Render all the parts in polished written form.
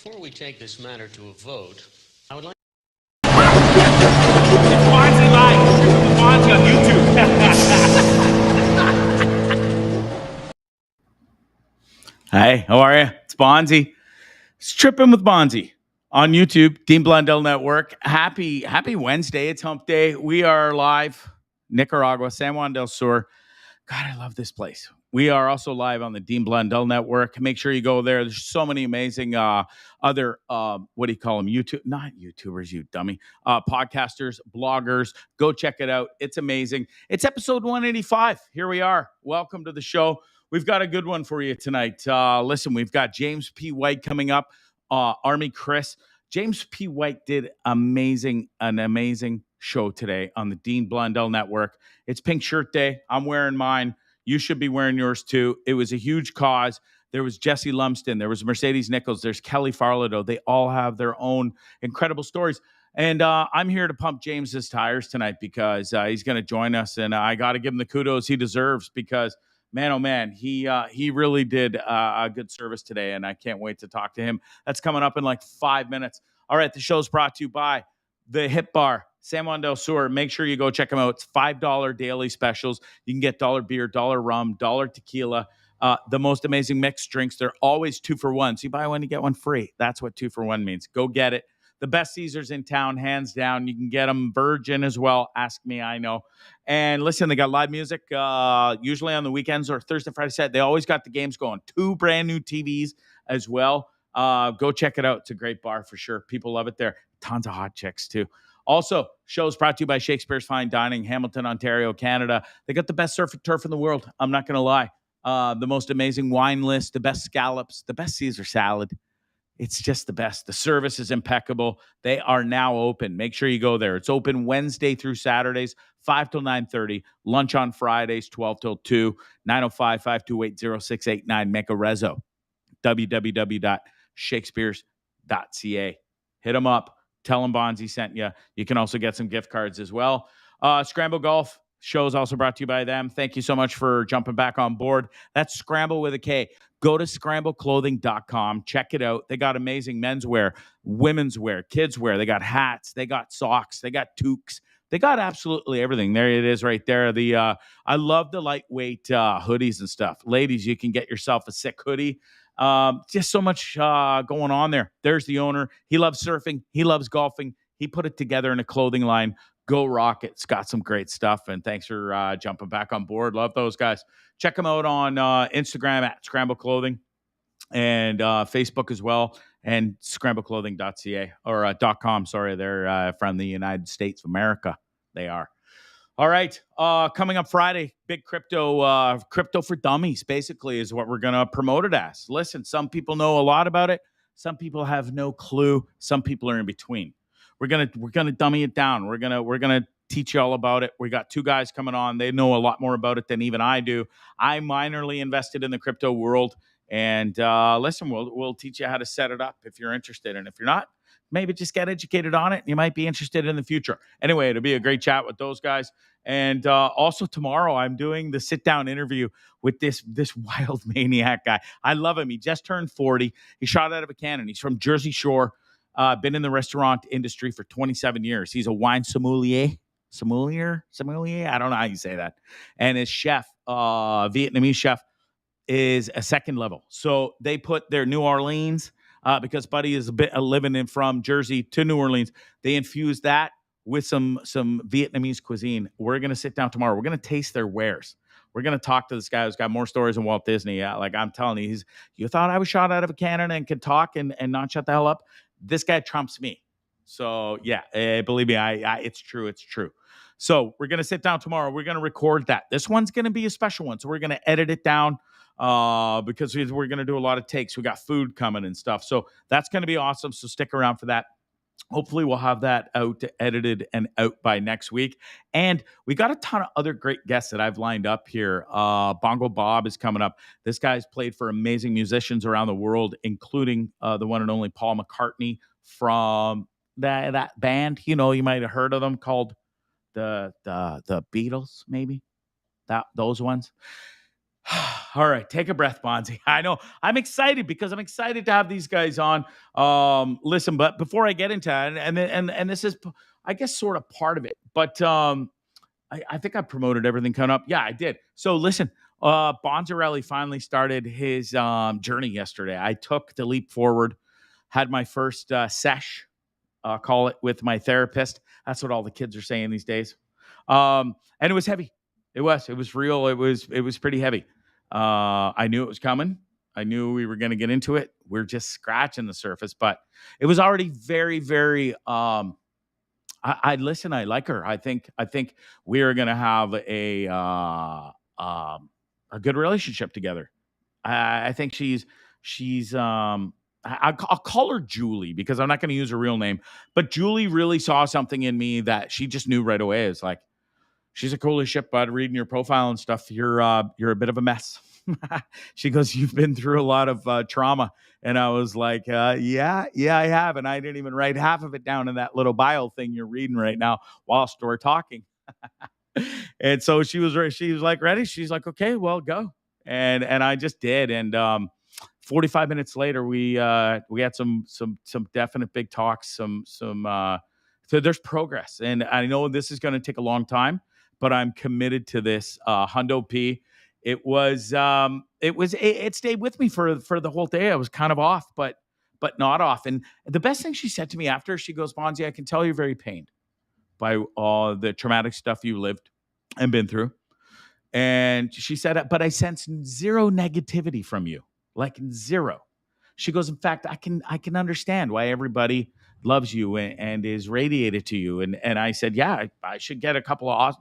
Before we take this matter to a vote, I would like... It's Bondzee Live. Tripping with Bondzee on YouTube. Hey, how are you? It's Bondzee. It's Tripping with Bondzee on YouTube, Dean Blundell Network. Happy Wednesday. It's hump day. We are live, Nicaragua, San Juan del Sur. God, I love this place. We are also live on the Dean Blundell Network. Make sure you go there. There's so many amazing other, what do you call them? Not YouTubers, you dummy. Podcasters, bloggers. Go check it out. It's amazing. It's episode 185. Here we are. Welcome to the show. We've got a good one for you tonight. Listen, we've got James P. White coming up, Army Chris. James P. White did an amazing show today on the Dean Blundell Network. It's Pink Shirt Day. I'm wearing mine. You should be wearing yours too. It was a huge cause. There was Jesse Lumsden. There was Mercedes Nichols. There's Kelly Farlado. They all have their own incredible stories. And I'm here to pump James's tires tonight because he's going to join us. And I got to give him the kudos he deserves because, man, oh, man, he really did a good service today. And I can't wait to talk to him. That's coming up in like 5 minutes. All right, the show's brought to you by the Hip Bar, San Juan del Sur. Make sure you go check them out. It's $5 daily specials. You can get $1 beer, $1 rum, $1 tequila, the most amazing mixed drinks. They're always 2 for 1. So you buy one, you get one free. That's what 2 for 1 means. Go get it. The best Caesars in town, hands down. You can get them virgin as well. Ask me, I know. And listen, they got live music usually on the weekends or Thursday, Friday, Saturday. They always got the games going. 2 brand new TVs as well. Go check it out. It's a great bar for sure. People love it there. Tons of hot chicks too. Also, shows brought to you by Shakespeare's Fine Dining, Hamilton, Ontario, Canada. They got the best surf and turf in the world. I'm not going to lie. The most amazing wine list, the best scallops, the best Caesar salad. It's just the best. The service is impeccable. They are now open. Make sure you go there. It's open Wednesday through Saturdays, 5 till 9:30. Lunch on Fridays, 12 till 2. 905-528-0689. Make a rezo. www.shakespeares.ca. Hit them up. Tell them Bondzee sent you. You can also get some gift cards as well. Scramble Golf show is also brought to you by them. Thank you so much for jumping back on board. That's Scramble with a K. Go to scrambleclothing.com. Check it out. They got amazing menswear, women's wear, kids wear. They got hats. They got socks. They got toques. They got absolutely everything. There it is right there. I love the lightweight hoodies and stuff. Ladies, you can get yourself a sick hoodie. Just so much going on there. There's the owner. He loves surfing. He loves golfing. He put it together in a clothing line. Go rock it. It's got some great stuff. And thanks for jumping back on board. Love those guys. Check them out on Instagram at Scramble Clothing and Facebook as well. And scrambleclothing.ca or .com. Sorry, they're from the United States of America. They are. All right. Coming up Friday, big crypto for dummies, basically, is what we're going to promote it as. Listen, some people know a lot about it. Some people have no clue. Some people are in between. We're gonna dummy it down. We're gonna teach you all about it. We got 2 guys coming on. They know a lot more about it than even I do. I'm minorly invested in the crypto world. And listen, we'll teach you how to set it up if you're interested. And if you're not, maybe just get educated on it. You might be interested in the future. Anyway, it'll be a great chat with those guys. And also tomorrow, I'm doing the sit-down interview with this wild maniac guy. I love him. He just turned 40. He shot out of a cannon. He's from Jersey Shore. Been in the restaurant industry for 27 years. He's a wine sommelier. Sommelier? I don't know how you say that. And his chef, Vietnamese chef, is a second level. So they put their New Orleans, because Buddy is living in from Jersey to New Orleans. They infuse that with some Vietnamese cuisine. We're going to sit down tomorrow. We're going to taste their wares. We're going to talk to this guy who's got more stories than Walt Disney. Like I'm telling you, you thought I was shot out of a cannon and could talk and not shut the hell up? This guy trumps me. So yeah, believe me, it's true. It's true. So we're going to sit down tomorrow. We're going to record that. This one's going to be a special one. So we're going to edit it down because we're going to do a lot of takes. We got food coming and stuff. So that's going to be awesome. So stick around for that. Hopefully we'll have that out, edited and out by next week. And we got a ton of other great guests that I've lined up here. Bongo Bob is coming up. This guy's played for amazing musicians around the world, including the one and only Paul McCartney from that band. You know, you might have heard of them, called the Beatles, maybe. Those ones. All right, take a breath, Bondzee. I know I'm excited because I'm excited to have these guys on. Listen, but before I get into that, and this is, I guess, sort of part of it, but I think I promoted everything coming up. Yeah, I did. So listen, Bondzarelli finally started his journey yesterday. I took the leap forward, had my first sesh, call it, with my therapist. That's what all the kids are saying these days. And it was heavy. It was real. It was pretty heavy. I knew it was coming. I knew we were going to get into it. We're just scratching the surface, but it was already very, very. I listen. I like her. I think we are going to have a good relationship together. I think she's I'll call her Julie because I'm not going to use her real name, but Julie really saw something in me that she just knew right away. It's like, she's a cool as shit, bud. Reading your profile and stuff, you're a bit of a mess. She goes, you've been through a lot of trauma, and I was like, yeah, I have, and I didn't even write half of it down in that little bio thing you're reading right now whilst we're talking. And so she was like ready. She's like, okay, well, go. And I just did. And 45 minutes later, we had some definite big talks, so there's progress. And I know this is going to take a long time, but I'm committed to this. Hundo P. It stayed with me for the whole day. I was kind of off, but not off. And the best thing she said to me after, she goes, Bondzee, I can tell you're very pained by all the traumatic stuff you lived and been through. And she said, but I sense zero negativity from you, like zero. She goes, in fact, I can understand why everybody loves you and is radiated to you. And I said, yeah, I should get a couple of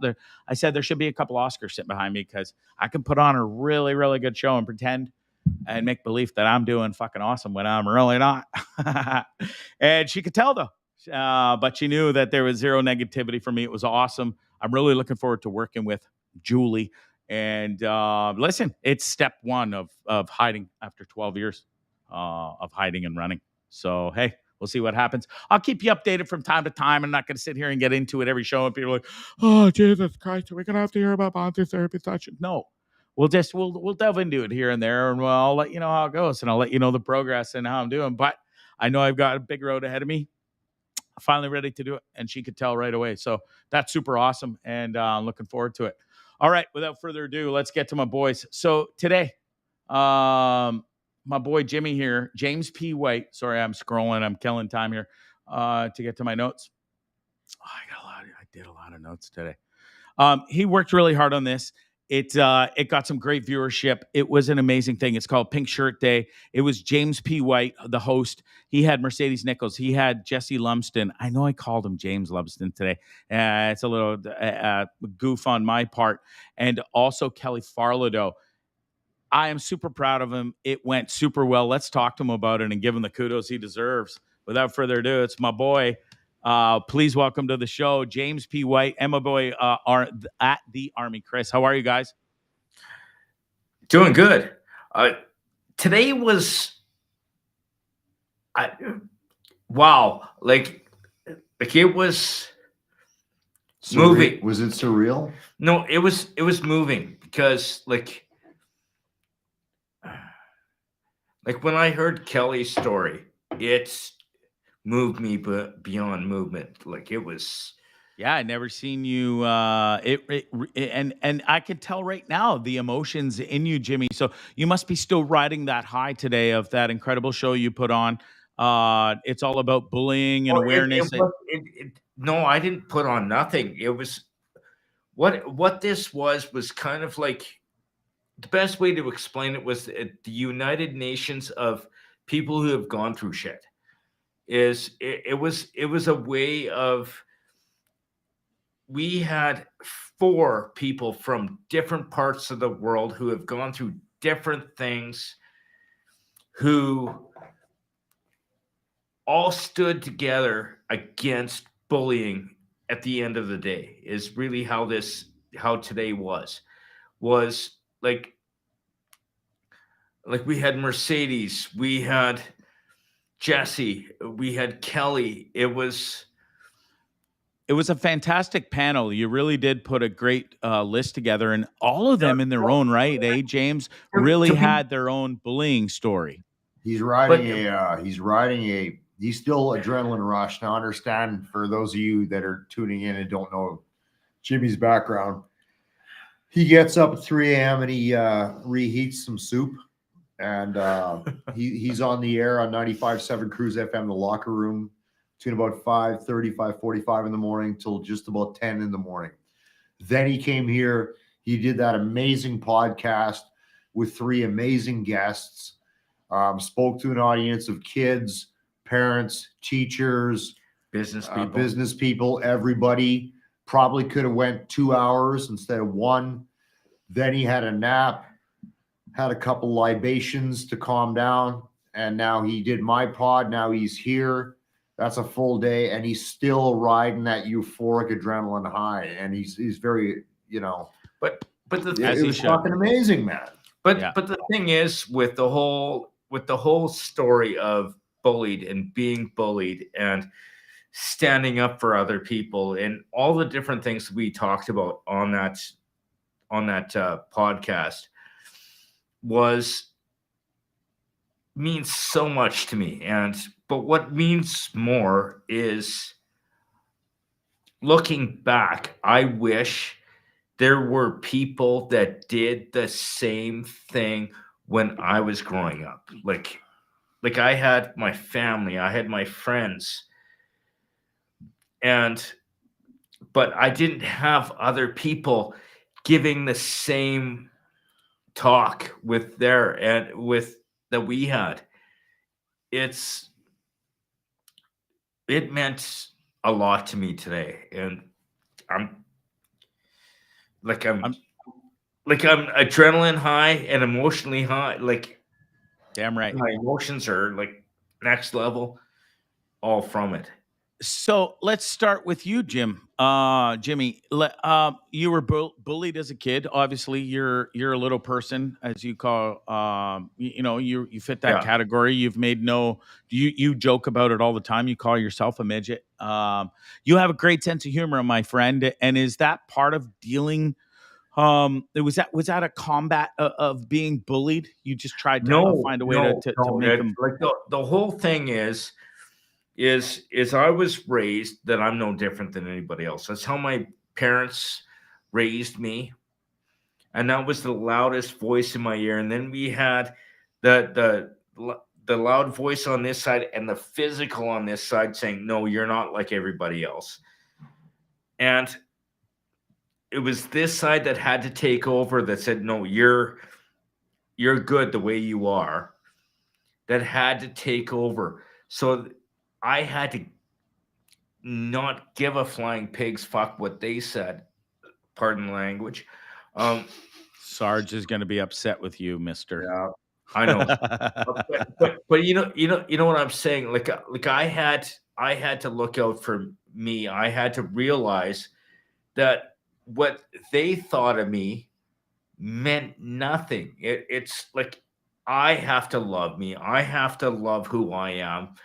I said there should be a couple of Oscars sitting behind me because I can put on a really, really good show and pretend and make belief that I'm doing fucking awesome when I'm really not. And she could tell though. But she knew that there was zero negativity for me. It was awesome. I'm really looking forward to working with Julie. And listen, it's step one of hiding after 12 years of hiding and running. So, hey, we'll see what happens. I'll keep you updated from time to time. I'm not going to sit here and get into it every show. And people are like, oh, Jesus Christ, are we going to have to hear about Bondzee therapy session? No. We'll delve into it here and there, and I'll let you know how it goes, and I'll let you know the progress and how I'm doing. But I know I've got a big road ahead of me. Finally ready to do it, and she could tell right away. So that's super awesome, and I'm looking forward to it. All right, without further ado, let's get to my boys. So today, my boy Jimmy here, James P. White. Sorry, I'm scrolling. I'm killing time here to get to my notes. I did a lot of notes today. He worked really hard on this. It got some great viewership. It was an amazing thing. It's called Pink Shirt Day. It was James P. White, the host. He had Mercedes Nichols. He had Jesse Lumsden. I know I called him James Lumsden today. It's a little goof on my part. And also Kelly Farladoe. I am super proud of him. It went super well. Let's talk to him about it and give him the kudos he deserves. Without further ado, it's my boy. Please welcome to the show, James P. White and my boy at the Army, Chris. How are you guys? Doing good. Today was, wow, like it was moving. Was it surreal? No, it was moving because like when I heard Kelly's story, it's moved me but beyond movement. Like it was. Yeah, I never seen you. And I could tell right now the emotions in you, Jimmy. So you must be still riding that high today of that incredible show you put on. It's all about bullying and awareness. No, I didn't put on nothing. It was what this was kind of like. The best way to explain it was the United Nations of people who have gone through shit. It was a way of. We had 4 people from different parts of the world who have gone through different things, who all stood together against bullying at the end of the day, is really how today was like we had Mercedes, we had Jesse, we had Kelly. It was It was a fantastic panel. You really did put a great list together, and all of them in their own right, James, really had their own bullying story. He's riding he's still adrenaline rush. Now understand, for those of you that are tuning in and don't know Jimmy's background, he gets up at 3 a.m. and he reheats some soup, and he's on the air on 95.7 Cruise FM, the locker room, between about 5:30, 5:45 in the morning till just about 10 in the morning. Then he came here. He did that amazing podcast with 3 amazing guests, spoke to an audience of kids, parents, teachers, business people, everybody. Probably could have went 2 hours instead of 1. Then he had a nap, had a couple libations to calm down, and now he did my pod. Now he's here. That's a full day, and he's still riding that euphoric adrenaline high, and he's very, But it was fucking amazing, man. But the thing is, with the whole story of bullied and being bullied and standing up for other people and all the different things we talked about on that podcast means so much to me. But what means more is, looking back, I wish there were people that did the same thing when I was growing up. Like I had my family, I had my friends, but I didn't have other people giving the same talk that we had. It meant a lot to me today, and I'm adrenaline high and emotionally high. Like, damn right, my emotions are like next level, all from it. So let's start with you, Jimmy. You were bullied as a kid. Obviously, you're a little person, as you call. You fit that category. You've made you joke about it all the time. You call yourself a midget. You have a great sense of humor, my friend. And is that part of dealing? Was that a combat of being bullied? You just tried to find a way to make them. Like the whole thing is I was raised that I'm no different than anybody else. That's how my parents raised me, and that was the loudest voice in my ear. And then we had the loud voice on this side and the physical on this side saying, "No, you're not like everybody else." And it was this side that had to take over, that said, "No, you're good the way you are." That had to take over. So I had to not give a flying pig's fuck what they said. Pardon the language. Sarge is going to be upset with you, mister. Yeah, I know. but you know what I'm saying? Like I had to look out for me. I had to realize that what they thought of me meant nothing. It's like, I have to love me. I have to love who I am.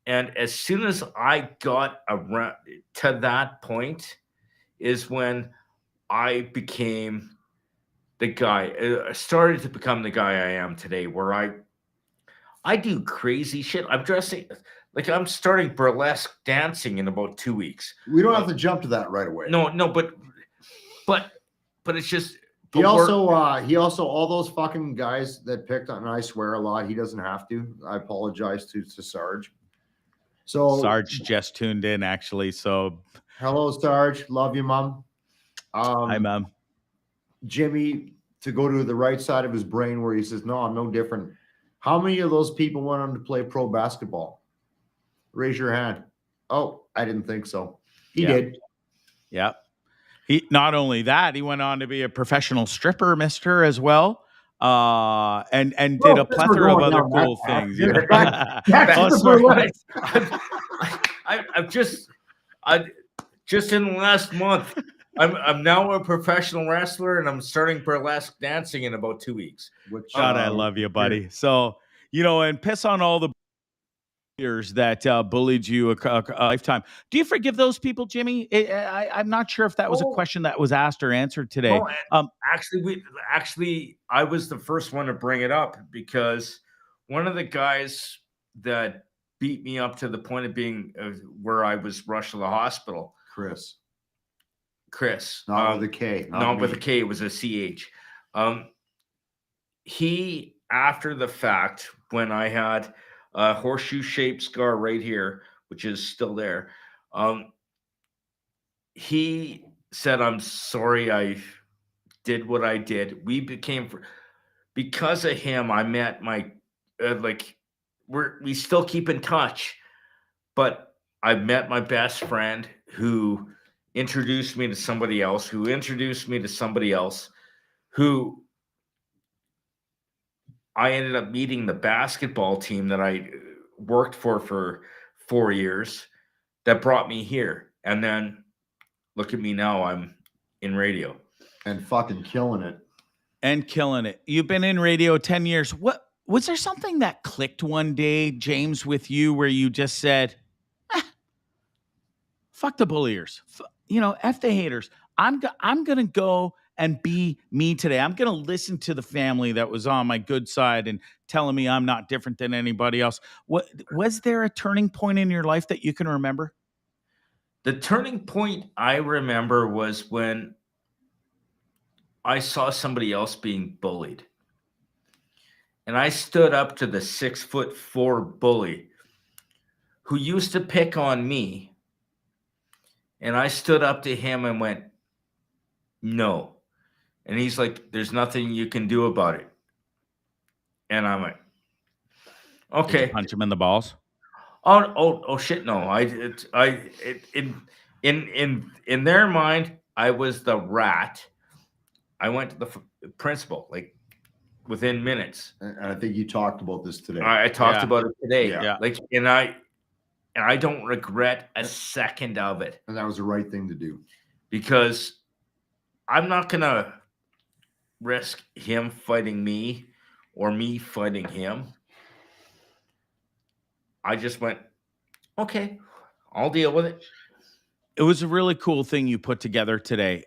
And as soon as I got around to that point is when I became the guy, started to become the guy I am today, where I do crazy shit. I'm dressing like I'm starting burlesque dancing in about 2 weeks. We don't have to jump to that right away. No, but it's just. He also, all those fucking guys that picked on, and I swear a lot, he doesn't have to. I apologize to Sarge. So Sarge just tuned in, actually. So hello, Sarge. Love you, Mom. Hi, Mom. Jimmy, to go to the right side of his brain where he says, "No, I'm no different." How many of those people went on to play pro basketball? Raise your hand. Oh, I didn't think so. He did. Yeah. He not only that, he went on to be a professional stripper, mister, as well. And did a plethora of other cool things. I've just in the last month, I'm now a professional wrestler, and I'm starting burlesque dancing in about 2 weeks. God, I love you, buddy. So, and piss on all the years that bullied you a lifetime. Do you forgive those people, Jimmy? I'm not sure if that was a Oh, question that was asked or answered today. no, actually, I was the first one to bring it up because one of the guys that beat me up to the point of being where I was rushed to the hospital, Chris. Not with a K. Not with a K, it was a CH. He, after the fact, when I had a horseshoe-shaped scar right here, which is still there, he said, "I'm sorry I did what I did." We became, because of him, I met my, we still keep in touch, but I met my best friend who introduced me to somebody else, who introduced me to somebody else, who I ended up meeting the basketball team that I worked for 4 years that brought me here. And then look at me now, I'm in radio. And fucking killing it. And killing it. You've been in radio 10 years. What was there something that clicked one day, James, with you where you just said, fuck the bulliers, F the haters. I'm going to go and be me today. I'm going to listen to the family that was on my good side and telling me I'm not different than anybody else. What was there a turning point in your life that you can remember? The turning point I remember was when I saw somebody else being bullied. And I stood up to the 6'4" bully who used to pick on me. And I stood up to him and went, "No." And he's like, "There's nothing you can do about it." And I'm like, Did you "Okay." punch him in the balls? Oh shit! No, in their mind, I was the rat. I went to the principal like within minutes. And I think you talked about this today. I talked about it today. Yeah. And I don't regret a second of it. And that was the right thing to do. Because I'm not gonna risk him fighting me or me fighting him. I just went, okay, I'll deal with it. It was a really cool thing you put together today.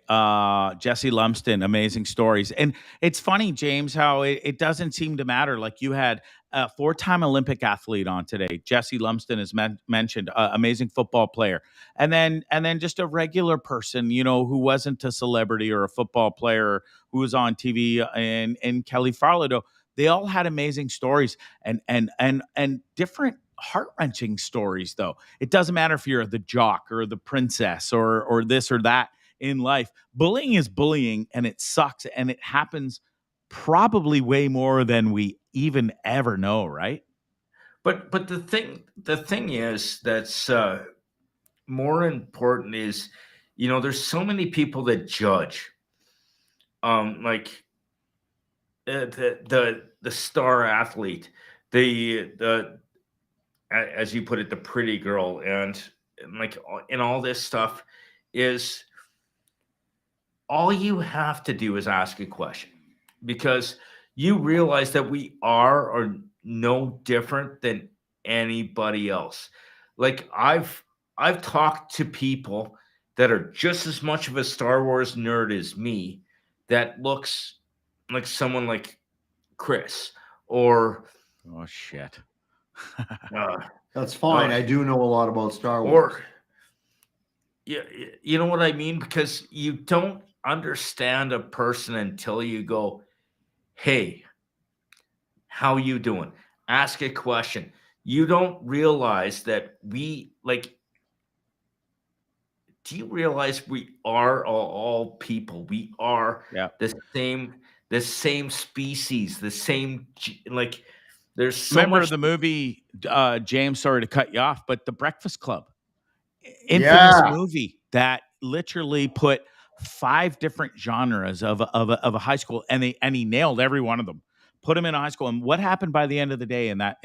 Jesse Lumsden, amazing stories. And it's funny, James, how it doesn't seem to matter. Like you had a 4-time Olympic athlete on today. Jesse Lumsden is mentioned, amazing football player. And then just a regular person, who wasn't a celebrity or a football player who was on TV, and Kelly Farlow. They all had amazing stories and different heart-wrenching stories, though. It doesn't matter if you're the jock or the princess or this or that in life. Bullying is bullying, and it sucks, and it happens probably way more than we even ever know, right? But the thing is that's more important is, there's so many people that judge. Like the star athlete, the as you put it, the pretty girl, and like in all this stuff is all you have to do is ask a question, because you realize that we are no different than anybody else. Like I've talked to people that are just as much of a Star Wars nerd as me that looks like someone like Chris or Oh shit. That's fine. I do know a lot about Star Wars. Or yeah, you know what I mean? Because you don't understand a person until you go, "Hey, how you doing?" Ask a question. You don't realize that do you realize we are all people? We are the same species, the same, like there's so Remember much. the movie, James, sorry to cut you off, but The Breakfast Club. Infamous movie that literally put 5 different genres of a high school, and he nailed every one of them. Put them in a high school, and what happened by the end of the day in that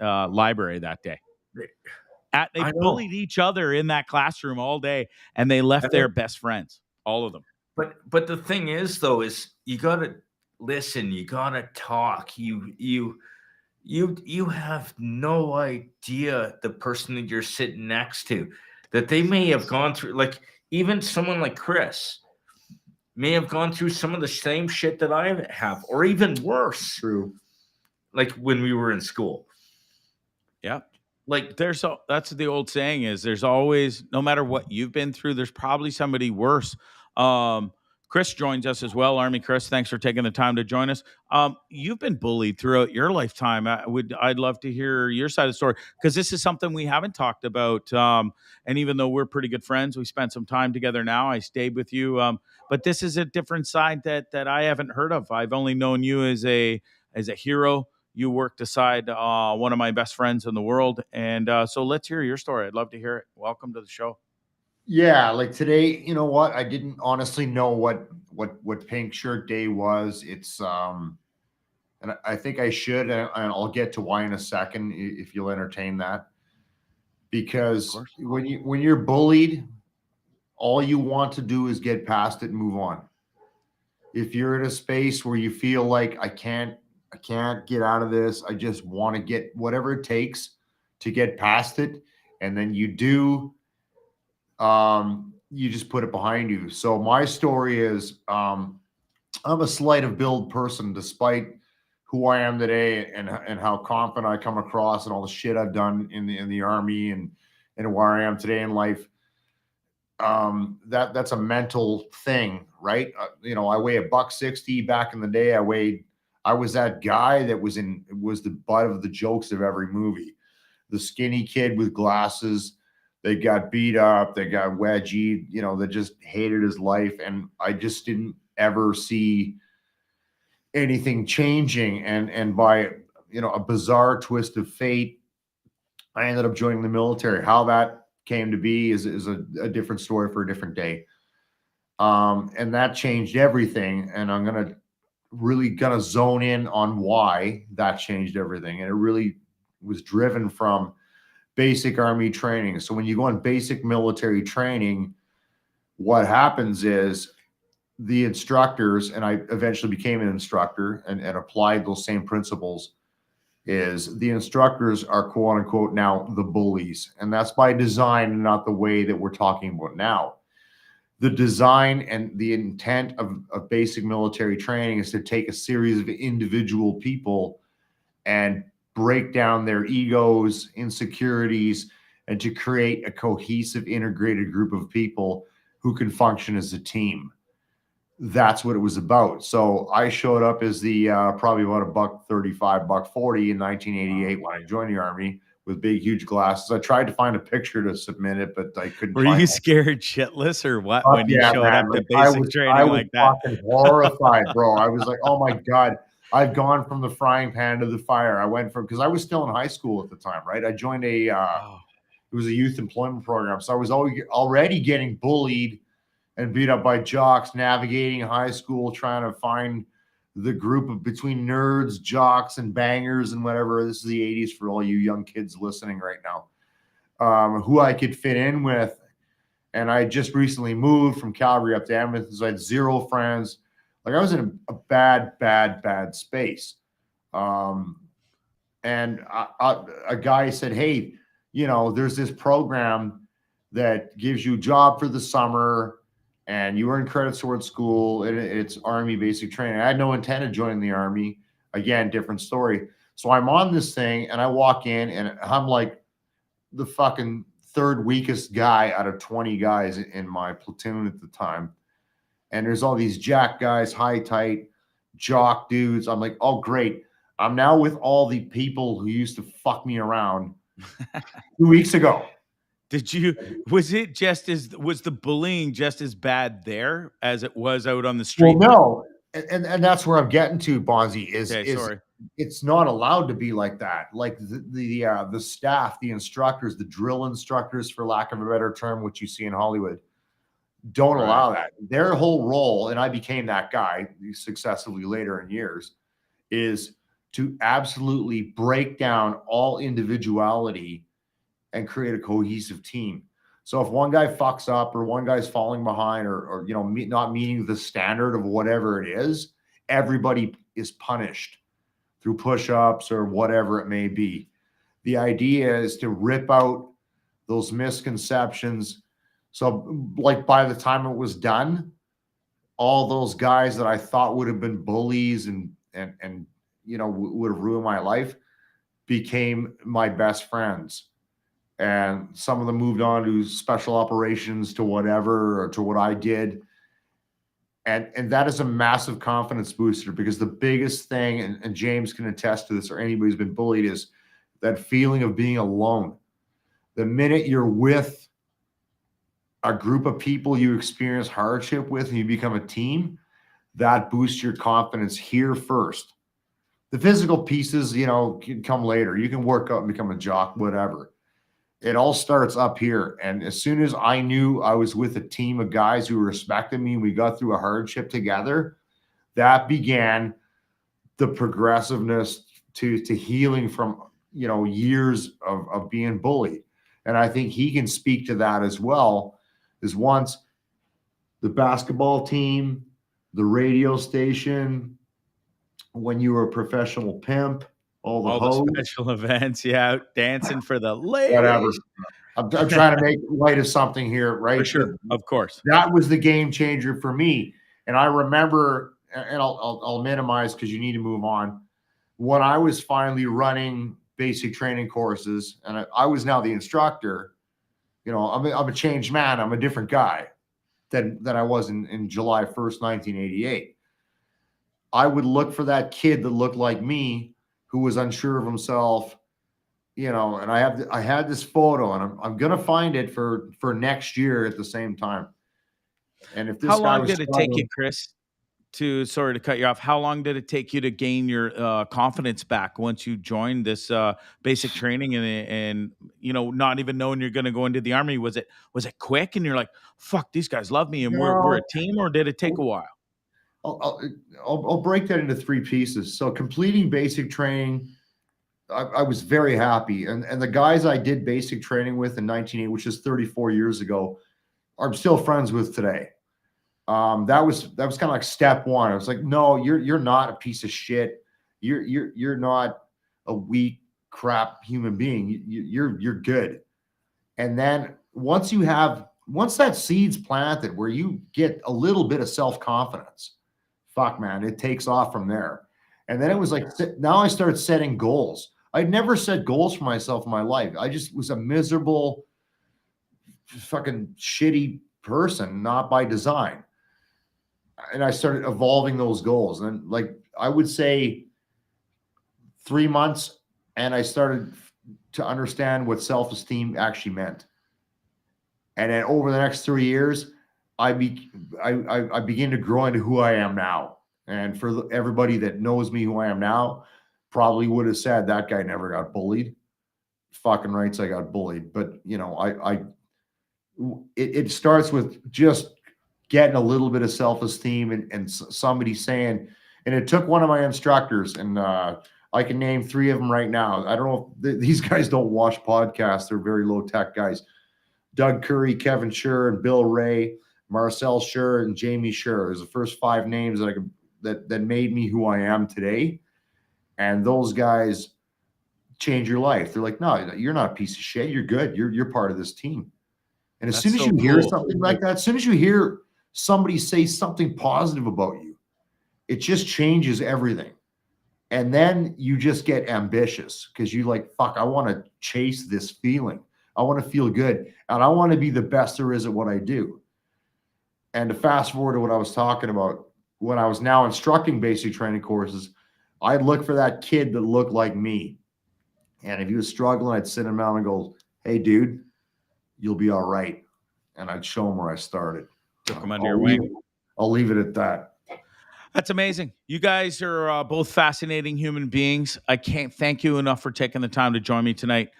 library that day? They bullied each other in that classroom all day, and they left their best friends, all of them. But the thing is, though, is you gotta listen, you gotta talk, you You have no idea the person that you're sitting next to, that they may have gone through, like even someone like Chris may have gone through some of the same shit that I have, or even worse. True. Like when we were in school. Yeah. Like That's the old saying is there's always, no matter what you've been through, there's probably somebody worse. Chris joins us as well. Army Chris, thanks for taking the time to join us. You've been bullied throughout your lifetime. I'd love to hear your side of the story, because this is something we haven't talked about. And even though we're pretty good friends, we spent some time together now. I stayed with you. But this is a different side that I haven't heard of. I've only known you as a hero. You worked aside one of my best friends in the world. And so let's hear your story. I'd love to hear it. Welcome to the show. Yeah, like today, you know what? I didn't honestly know what Pink Shirt Day was. It's and I think I should, and I'll get to why in a second if you'll entertain that. Because when you're bullied, all you want to do is get past it and move on. If you're in a space where you feel like I can't get out of this, I just want to get whatever it takes to get past it, and then you do, you just put it behind you. So my story is, I'm a slight of build person, despite who I am today and how confident I come across and all the shit I've done in the Army and where I am today in life. That's a mental thing, right? You know, I weigh $160. Back in the day, I was that guy that was the butt of the jokes of every movie. The skinny kid with glasses. They got beat up, they got wedgied, you know, that just hated his life. And I just didn't ever see anything changing. And by, you know, a bizarre twist of fate, I ended up joining the military. How that came to be is a different story for a different day. And that changed everything. And I'm really gonna zone in on why that changed everything. And it really was driven from basic Army training. So when you go on basic military training, what happens is the instructors, and I eventually became an instructor and applied those same principles, is the instructors are quote unquote now the bullies. And that's by design and not the way that we're talking about now. The design and the intent of basic military training is to take a series of individual people and break down their egos, insecurities, and to create a cohesive, integrated group of people who can function as a team. That's what it was about. So I showed up as the probably about $135, $140 in 1988 when I joined the Army with big, huge glasses. I tried to find a picture to submit it, but I couldn't. Were you scared shitless or what when you showed up to basic training like that? I was fucking horrified, bro. I was like, oh my God, I've gone from the frying pan to the fire. I went from, because I was still in high school at the time, right? I joined it was a youth employment program. So I was already getting bullied and beat up by jocks, navigating high school, trying to find the group of between nerds, jocks, and bangers and whatever. This is the 80s for all you young kids listening right now, who I could fit in with. And I just recently moved from Calgary up to Edmonton, so I had zero friends. Like I was in a bad space. And a guy said, hey, you know, there's this program that gives you a job for the summer and you earn credits towards school, and it's Army basic training. I had no intent of joining the Army. Again, different story. So I'm on this thing and I walk in and I'm like the fucking third weakest guy out of 20 guys in my platoon at the time. And there's all these jack guys, high tight, jock dudes. I'm like, oh, great. I'm now with all the people who used to fuck me around 2 weeks ago. Was the bullying just as bad there as it was out on the street? Well, no. And that's where I'm getting to, Bondzee, is sorry. It's not allowed to be like that. Like the staff, the instructors, the drill instructors, for lack of a better term, which you see in Hollywood, don't allow that. Their whole role, and I became that guy successively later in years, is to absolutely break down all individuality and create a cohesive team. So if one guy fucks up or one guy's falling behind or you know, not meeting the standard of whatever it is, everybody is punished through push-ups or whatever it may be. The idea is to rip out those misconceptions. So like by the time it was done, all those guys that I thought would have been bullies and would have ruined my life became my best friends. And some of them moved on to special operations, to whatever, or to what I did. And that is a massive confidence booster, because the biggest thing, and James can attest to this, or anybody who's been bullied, is that feeling of being alone. The minute you're with a group of people you experience hardship with and you become a team, that boosts your confidence here first. The physical pieces, can come later. You can work out and become a jock, whatever. It all starts up here. And as soon as I knew I was with a team of guys who respected me and we got through a hardship together, that began the progressiveness to healing from, years of being bullied. And I think he can speak to that as well. Is once the basketball team, the radio station, when you were a professional pimp, all the special events, dancing for the ladies. Whatever. I'm trying to make light of something here, right? For sure, of course. That was the game changer for me. And I remember, and I'll minimize because you need to move on. When I was finally running basic training courses, and I was now the instructor, I'm a changed man. I'm a different guy than I was in July 1st, 1988. I would look for that kid that looked like me, who was unsure of himself, and I had this photo, and I'm gonna find it for next year at the same time. And if this how long did it take you, Chris? Sorry to cut you off. How long did it take you to gain your confidence back once you joined this basic training and not even knowing you're going to go into the Army? Was it quick and you're like, fuck, these guys love me and we're a team, or did it take a while? I'll break that into three pieces. So completing basic training, I was very happy. And the guys I did basic training with in 1980, which is 34 years ago, I'm still friends with today. That was kind of like step one. I was like, no, you're not a piece of shit. You're not a weak crap human being. You're good. And then once that seed's planted where you get a little bit of self-confidence, fuck man, it takes off from there. And then it was like, now I started setting goals. I'd never set goals for myself in my life. I just was a miserable, fucking shitty person, not by design. And I started evolving those goals. And like, I would say 3 months, and I started to understand what self-esteem actually meant. And then over the next 3 years, I began to grow into who I am now. And for everybody that knows me, who I am now, probably would have said that guy never got bullied. Fucking rights, I got bullied. But it starts with just getting a little bit of self-esteem and somebody saying, and it took one of my instructors, and I can name 3 of them right now. I don't know if these guys don't watch podcasts. They're very low tech guys. Doug Curry, Kevin Schur, and Bill Ray, Marcel Schur, and Jamie Schur. There's the first 5 names that made me who I am today. And those guys change your life. They're like, no, you're not a piece of shit. You're good. You're part of this team. And as soon as you hear something like that, as soon as you hear somebody say something positive about you, it just changes everything. And then you just get ambitious because you like, fuck, I want to chase this feeling. I want to feel good. And I want to be the best there is at what I do. And to fast forward to what I was talking about, when I was now instructing basic training courses, I'd look for that kid that looked like me. And if he was struggling, I'd sit him down and go, hey, dude, you'll be all right. And I'd show him where I started. Took him under your wing. I'll leave it at that. That's amazing. You guys are both fascinating human beings. I can't thank you enough for taking the time to join me tonight.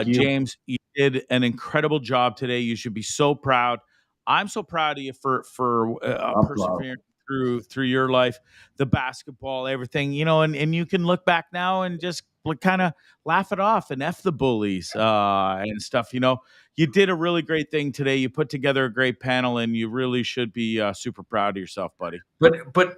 James, you did an incredible job today. You should be so proud. I'm so proud of you for persevering through your life, the basketball, everything, and you can look back now and just kind of laugh it off and F the bullies and stuff. You did a really great thing today. You put together a great panel, and you really should be super proud of yourself, buddy. But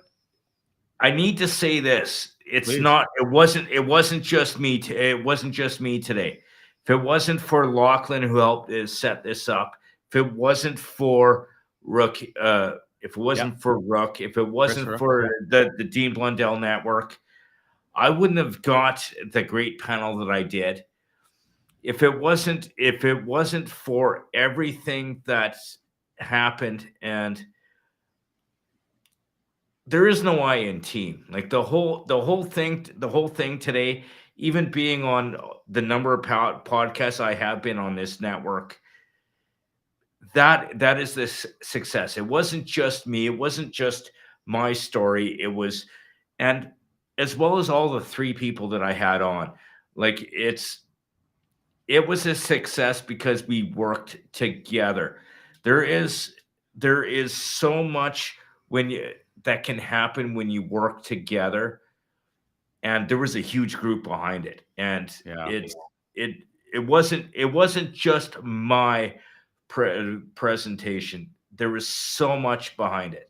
I need to say this. It's Please. not. It wasn't just me. It wasn't just me today. If it wasn't for Lachlan who helped set this up, if it wasn't for Rook, if it wasn't for Rook, if it wasn't Rook, for the Dean Blundell Network, I wouldn't have got the great panel that I did. If it wasn't for everything that happened, and there is no I in team. Like the whole thing today, even being on the number of podcasts I have been on this network, that is this success. It wasn't just me. It wasn't just my story. It was, and as well as all the 3 people that I had on, like it was a success because we worked together. There is so much that can happen when you work together, and there was a huge group behind it, and it wasn't just my presentation. There was so much behind it.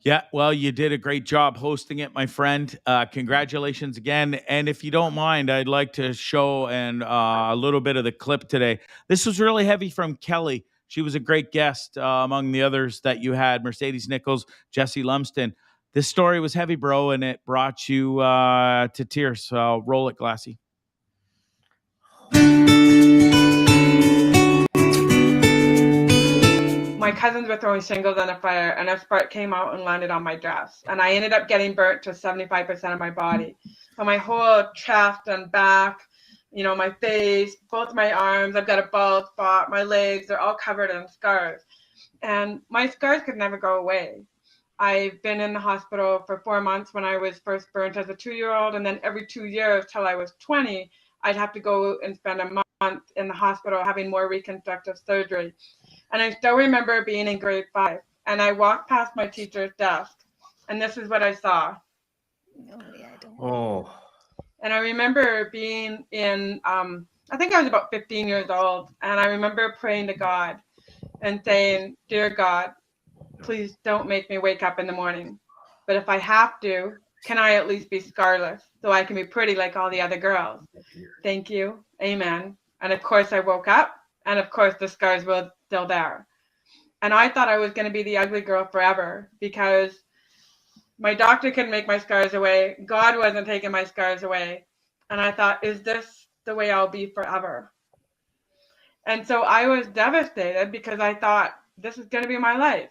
Yeah, well, you did a great job hosting it, my friend. Congratulations again. And if you don't mind, I'd like to show a little bit of the clip today. This was really heavy from Kelly. She was a great guest among the others that you had, Mercedes Nichols, Jesse Lumsden. This story was heavy, bro, and it brought you to tears. So roll it, Glassy. My cousins were throwing shingles on a fire, and a spark came out and landed on my dress. And I ended up getting burnt to 75% of my body. So my whole chest and back, my face, both my arms, I've got a bald spot, my legs, they're all covered in scars. And my scars could never go away. I've been in the hospital for 4 months when I was first burnt as a 2-year-old, and then every 2 years till I was 20, I'd have to go and spend a month in the hospital having more reconstructive surgery. And I still remember being in grade 5, and I walked past my teacher's desk, and this is what I saw. Oh. And I remember being in, I think I was about 15 years old, and I remember praying to God and saying, "Dear God, please don't make me wake up in the morning. But if I have to, can I at least be scarless so I can be pretty like all the other girls? Thank you. Amen." And of course I woke up, and of course the scars were still there. And I thought I was going to be the ugly girl forever because my doctor couldn't make my scars away. God wasn't taking my scars away. And I thought, is this the way I'll be forever? And so I was devastated because I thought, this is going to be my life.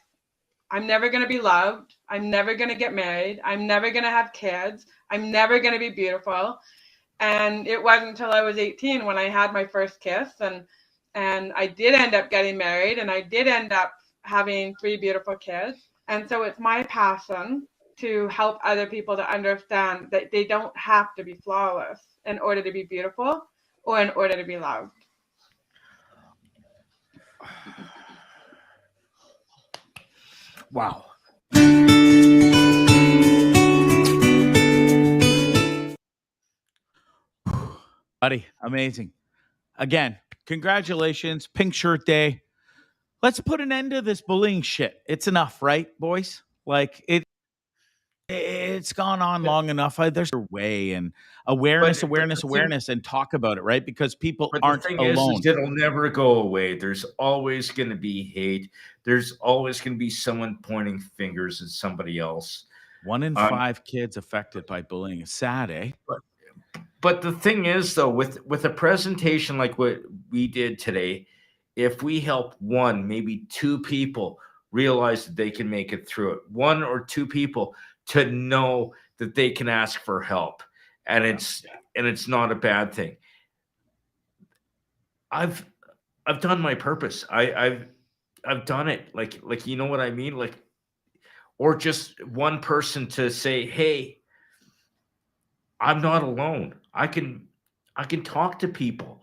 I'm never going to be loved. I'm never going to get married. I'm never going to have kids. I'm never going to be beautiful. And it wasn't until I was 18 when I had my first kiss, and I did end up getting married, and I did end up having 3 beautiful kids. And so it's my passion to help other people to understand that they don't have to be flawless in order to be beautiful or in order to be loved. Wow. Buddy, amazing. Again, congratulations. Pink Shirt Day. Let's put an end to this bullying shit. It's enough, right, boys? Like it's gone on long enough. There's a way, and awareness, and talk about it, right? Because people aren't alone. Is it'll never go away. There's always going to be hate. There's always going to be someone pointing fingers at somebody else. 1 in 5 kids affected by bullying. It's sad, eh? But the thing is, though, with a presentation like what we did today, if we help 1, maybe 2 people realize that they can make it through it, 1 or 2 people to know that they can ask for help, and it's not a bad thing. I've done my purpose. I've done it. Like you know what I mean? Like, or just one person to say, "Hey, I'm not alone. I can talk to people."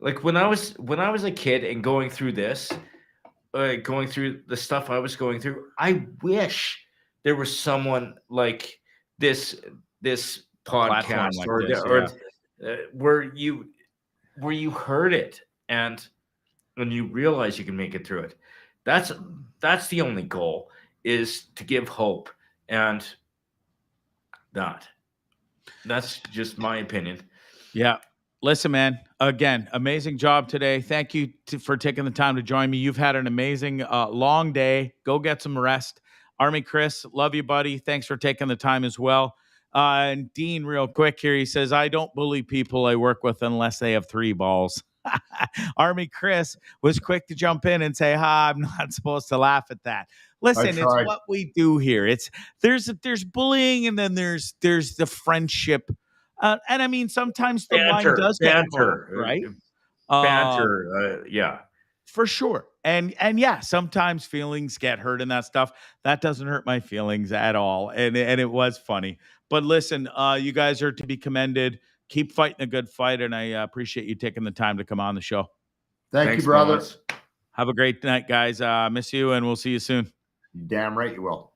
Like when I was a kid and going through this, going through the stuff I was going through, I wish there was someone like this podcast where you heard it and you realize you can make it through it. That's the only goal, is to give hope. And not. That's just my opinion. Yeah. Listen, man, again, amazing job today. Thank you for taking the time to join me. You've had an amazing long day. Go get some rest. Army Chris, love you, buddy. Thanks for taking the time as well. And Dean, real quick here, he says, I don't bully people I work with unless they have 3 balls. Army Chris was quick to jump in and say, I'm not supposed to laugh at that. Listen, it's tried. what we do here. There's bullying, and then there's the friendship. And I mean, sometimes the line does get crossed, right? Banter, yeah. For sure. And yeah, sometimes feelings get hurt in that stuff. That doesn't hurt my feelings at all. And it was funny. But listen, you guys are to be commended. Keep fighting a good fight, and I appreciate you taking the time to come on the show. Thanks, you, brother. Boss. Have a great night, guys. Miss you, and we'll see you soon. Damn right you will.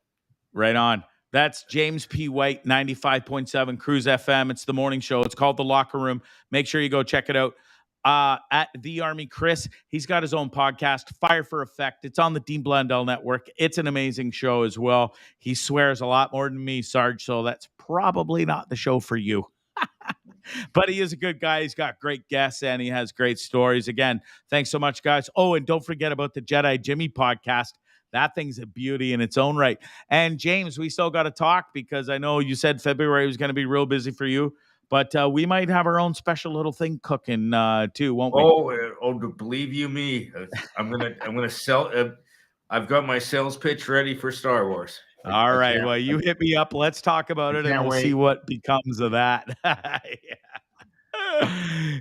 Right on. That's James P. White, 95.7 Cruise FM. It's the morning show. It's called The Locker Room. Make sure you go check it out. At The Army Chris, he's got his own podcast, Fire for Effect. It's on the Dean Blundell Network. It's an amazing show as well. He swears a lot more than me, Sarge, so that's probably not the show for you. But he is a good guy. He's got great guests, and he has great stories. Again, thanks so much, guys. Oh, and don't forget about the Jedi Jimmy podcast. That thing's a beauty in its own right. And James, we still got to talk because I know you said February was going to be real busy for you, but we might have our own special little thing cooking too, won't we? Believe you me, I'm gonna sell. I've got my sales pitch ready for Star Wars. All right. Well, you hit me up. Let's talk about it, and we'll see what becomes of that.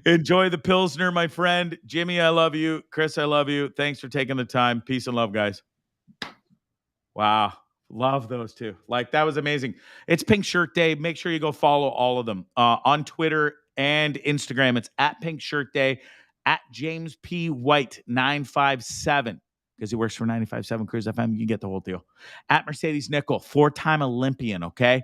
Enjoy the Pilsner, my friend. Jimmy, I love you. Chris, I love you. Thanks for taking the time. Peace and love, guys. Wow. Love those two. Like, that was amazing. It's Pink Shirt Day. Make sure you go follow all of them on Twitter and Instagram. It's at Pink Shirt Day, at James P. White 957, because he works for 95.7 Cruise FM. You get the whole deal. At Mercedes Nickel, 4-time Olympian, okay?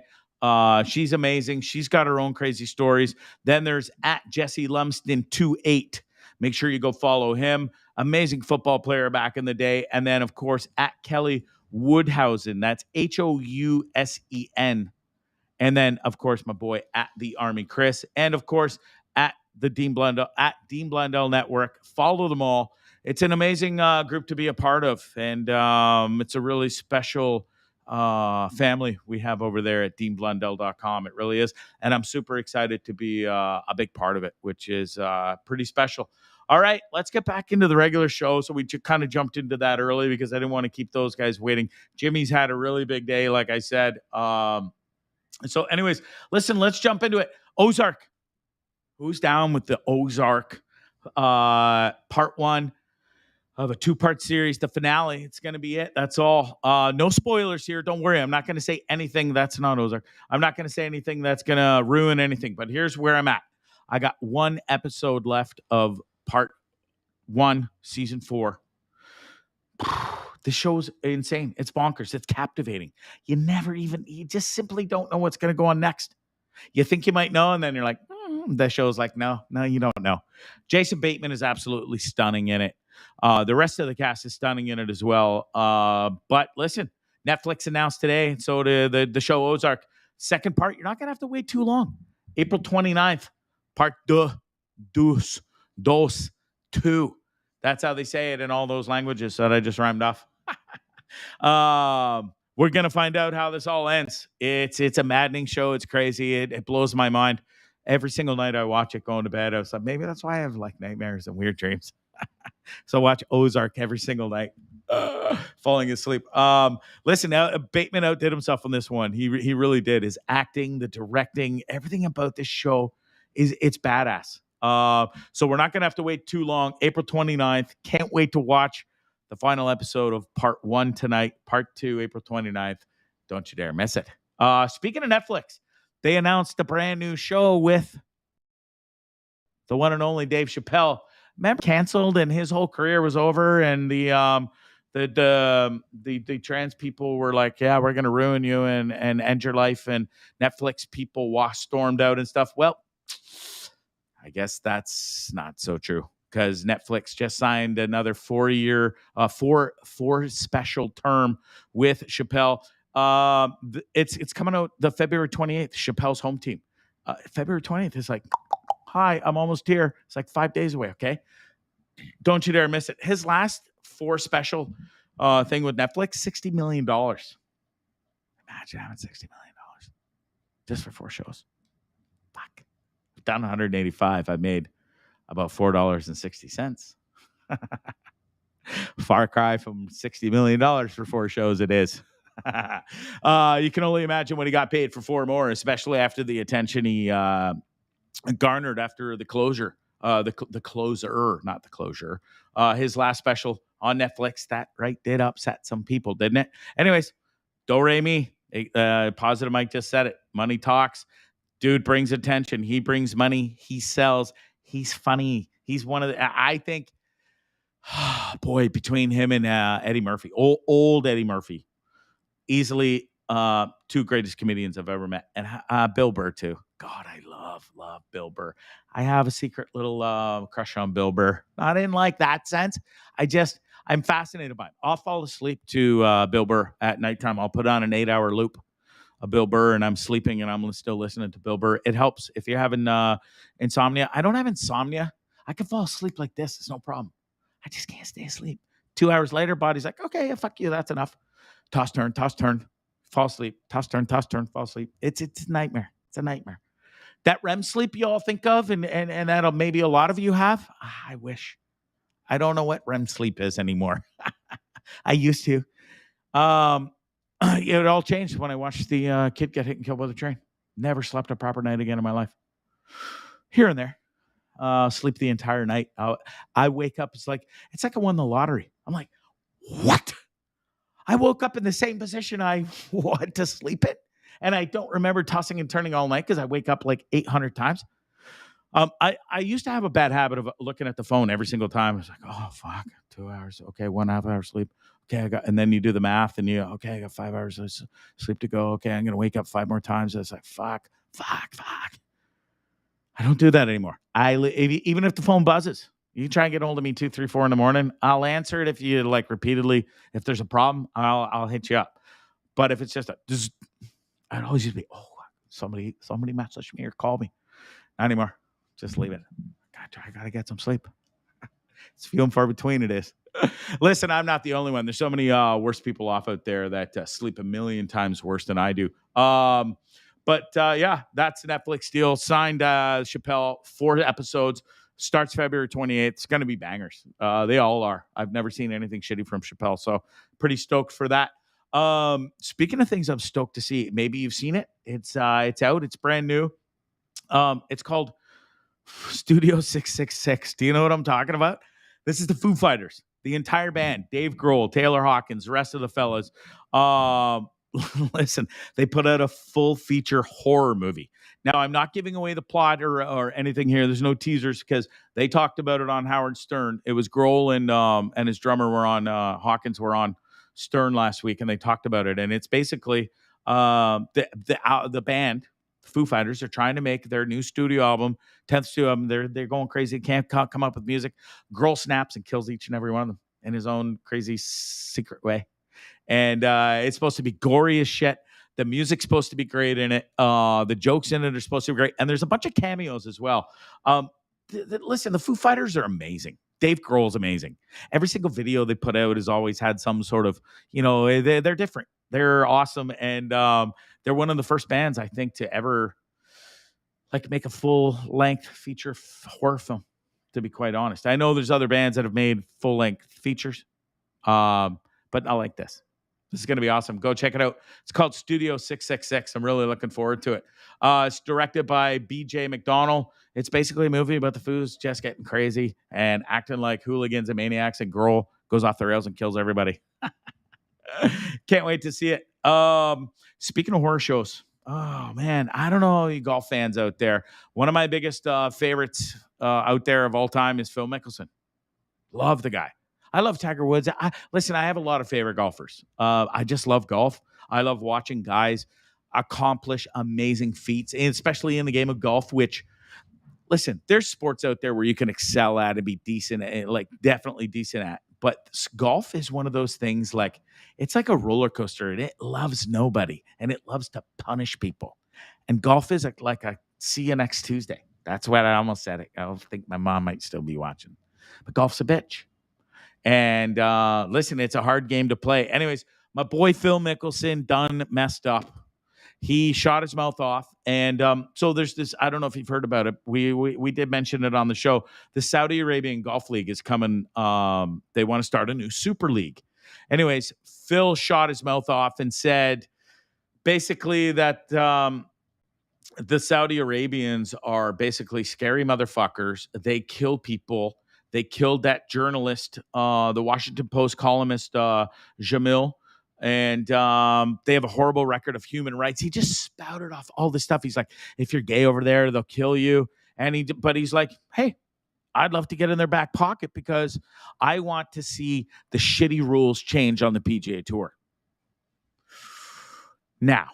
She's amazing. She's got her own crazy stories. Then there's at Jesse Lumsden 28. Make sure you go follow him. Amazing football player back in the day. And then, of course, at Kelly Woodhausen. That's Housen. And then, of course, my boy at The Army Chris. And, of course, at the Dean Blundell Network. Follow them all. It's an amazing group to be a part of. And it's a really special family we have over there at deanblundell.com. It really is. And I'm super excited to be a big part of it, which is pretty special. All right, let's get back into the regular show. So we kind of jumped into that early because I didn't want to keep those guys waiting. Jimmy's had a really big day, like I said. So anyways, listen, let's jump into it. Ozark. Who's down with the Ozark part 1 of a 2-part series, the finale? It's going to be it. That's all. No spoilers here. Don't worry. I'm not going to say anything that's not Ozark. I'm not going to say anything that's going to ruin anything. But here's where I'm at. I got 1 episode left of part 1, season 4. This show's insane. It's bonkers. It's captivating. You just simply don't know what's going to go on next. You think you might know, and then you're like, the show's like, no, you don't know. Jason Bateman is absolutely stunning in it. The rest of the cast is stunning in it as well. But listen, Netflix announced today, and so did the show Ozark. Second part, you're not going to have to wait too long. April 29th, part 2. That's how they say it in all those languages that I just rhymed off. We're going to find out how this all ends. It's a maddening show. It's crazy. It blows my mind. Every single night I watch it going to bed. I was like, maybe that's why I have like nightmares and weird dreams. So watch Ozark every single night, falling asleep. Listen, Bateman outdid himself on this one. He really did. His acting, the directing, everything about this show it's badass. So we're not going to have to wait too long. April 29th. Can't wait to watch the final episode of part 1 tonight. Part 2, April 29th. Don't you dare miss it. Speaking of Netflix, they announced a brand new show with the one and only Dave Chappelle. Remember, canceled and his whole career was over, and the trans people were like, yeah, we're going to ruin you and end your life, and Netflix people stormed out and stuff. Well, I guess that's not so true, because Netflix just signed another 4-year, four special term with Chappelle. It's coming out the February 28th. Chappelle's home team. February 20th is like, hi, I'm almost here. It's like 5 days away. Okay, don't you dare miss it. His last 4 special thing with Netflix, $60 million. Imagine having $60 million just for 4 shows. Fuck. I've done 185. I made about $4.60. Far cry from $60 million for 4 shows it is. You can only imagine what he got paid for 4 more, especially after the attention he garnered after the closure. The closer, not the closure. His last special on Netflix, that did upset some people, didn't it? Anyways, do re mi. Positive Mike just said it. Money talks. Dude brings attention. He brings money. He sells. He's funny. He's one of the, I think, boy, between him and Eddie Murphy, old Eddie Murphy, easily 2 greatest comedians I've ever met. And Bill Burr, too. God, I love Bill Burr. I have a secret little crush on Bill Burr. Not in like that sense. I'm fascinated by him. I'll fall asleep to Bill Burr at nighttime. I'll put on an 8-hour loop of Bill Burr and I'm sleeping and I'm still listening to Bill Burr. It helps if you're having insomnia. I don't have insomnia. I can fall asleep like this. It's no problem. I just can't stay asleep. 2 hours later, body's like, okay, fuck you. That's enough. Toss, turn, fall asleep. Toss, turn, fall asleep. It's a nightmare. It's a nightmare. That REM sleep you all think of and that'll maybe a lot of you have. I wish. I don't know what REM sleep is anymore. I used to. It all changed when I watched the kid get hit and killed by the train. Never slept a proper night again in my life. Here and there. Sleep the entire night. I wake up. It's like I won the lottery. I'm like, what? I woke up in the same position I want to sleep in. And I don't remember tossing and turning all night because I wake up like 800 times. I used to have a bad habit of looking at the phone every single time. I was like, oh, fuck, 2 hours. Okay, 1.5 hours sleep. Okay, and then you do the math and I got 5 hours of sleep to go. Okay, I'm going to wake up 5 more times. It's like, fuck. I don't do that anymore. Even if the phone buzzes, you can try and get hold of me 2, 3, 4 in the morning. I'll answer it if you like repeatedly. If there's a problem, I'll hit you up. But if it's just I'd always just be, somebody messaged me or called me. Not anymore. Just leave it. I gotta get some sleep. It's few and far between it is. Listen, I'm not the only one. There's so many worse people off out there that sleep a million times worse than I do. But that's a Netflix deal. Signed Chappelle, 4 episodes. Starts February 28th. It's going to be bangers. They all are. I've never seen anything shitty from Chappelle, so pretty stoked for that. Speaking of things I'm stoked to see, maybe you've seen it. It's out. It's brand new. It's called Studio 666. Do you know what I'm talking about? This is the Foo Fighters, the entire band, Dave Grohl, Taylor Hawkins, the rest of the fellas. Listen, they put out a full feature horror movie. Now, I'm not giving away the plot or anything here. There's no teasers because they talked about it on Howard Stern. It was Grohl and his drummer were on, Hawkins were on Stern last week, and they talked about it. And it's basically the band, Foo Fighters, are trying to make their new studio album, 10th studio album. They're going crazy. Can't come up with music. Grohl snaps and kills each and every one of them in his own crazy secret way. And it's supposed to be gory as shit. The music's supposed to be great in it. The jokes in it are supposed to be great. And there's a bunch of cameos as well. Listen, the Foo Fighters are amazing. Dave Grohl's amazing. Every single video they put out has always had some sort of, they're different. They're awesome. And they're one of the first bands, I think, to ever make a full-length feature horror film, to be quite honest. I know there's other bands that have made full-length features, but not like this. This is going to be awesome. Go check it out. It's called Studio 666. I'm really looking forward to it. It's directed by B.J. McDonnell. It's basically a movie about the Foos just getting crazy and acting like hooligans and maniacs, and Grohl goes off the rails and kills everybody. Can't wait to see it. Speaking of horror shows, oh, man, I don't know you golf fans out there. One of my biggest favorites out there of all time is Phil Mickelson. Love the guy. I love Tiger Woods. Listen, I have a lot of favorite golfers. I just love golf. I love watching guys accomplish amazing feats, and especially in the game of golf, which, listen, there's sports out there where you can excel at and be decent at, definitely decent at. But golf is one of those things like it's like a roller coaster and it loves nobody and it loves to punish people. And golf is like a see you next Tuesday. That's what I almost said it. I think my mom might still be watching. But golf's a bitch. And listen, it's a hard game to play. Anyways, my boy Phil Mickelson done messed up. He shot his mouth off. And so there's this, I don't know if you've heard about it. We did mention it on the show. The Saudi Arabian Golf League is coming. They want to start a new super league. Anyways, Phil shot his mouth off and said basically that the Saudi Arabians are basically scary motherfuckers. They kill people. They killed that journalist, the Washington Post columnist, Jamil. And they have a horrible record of human rights. He just spouted off all this stuff. He's like, if you're gay over there, they'll kill you. But he's like, hey, I'd love to get in their back pocket because I want to see the shitty rules change on the PGA Tour. Now,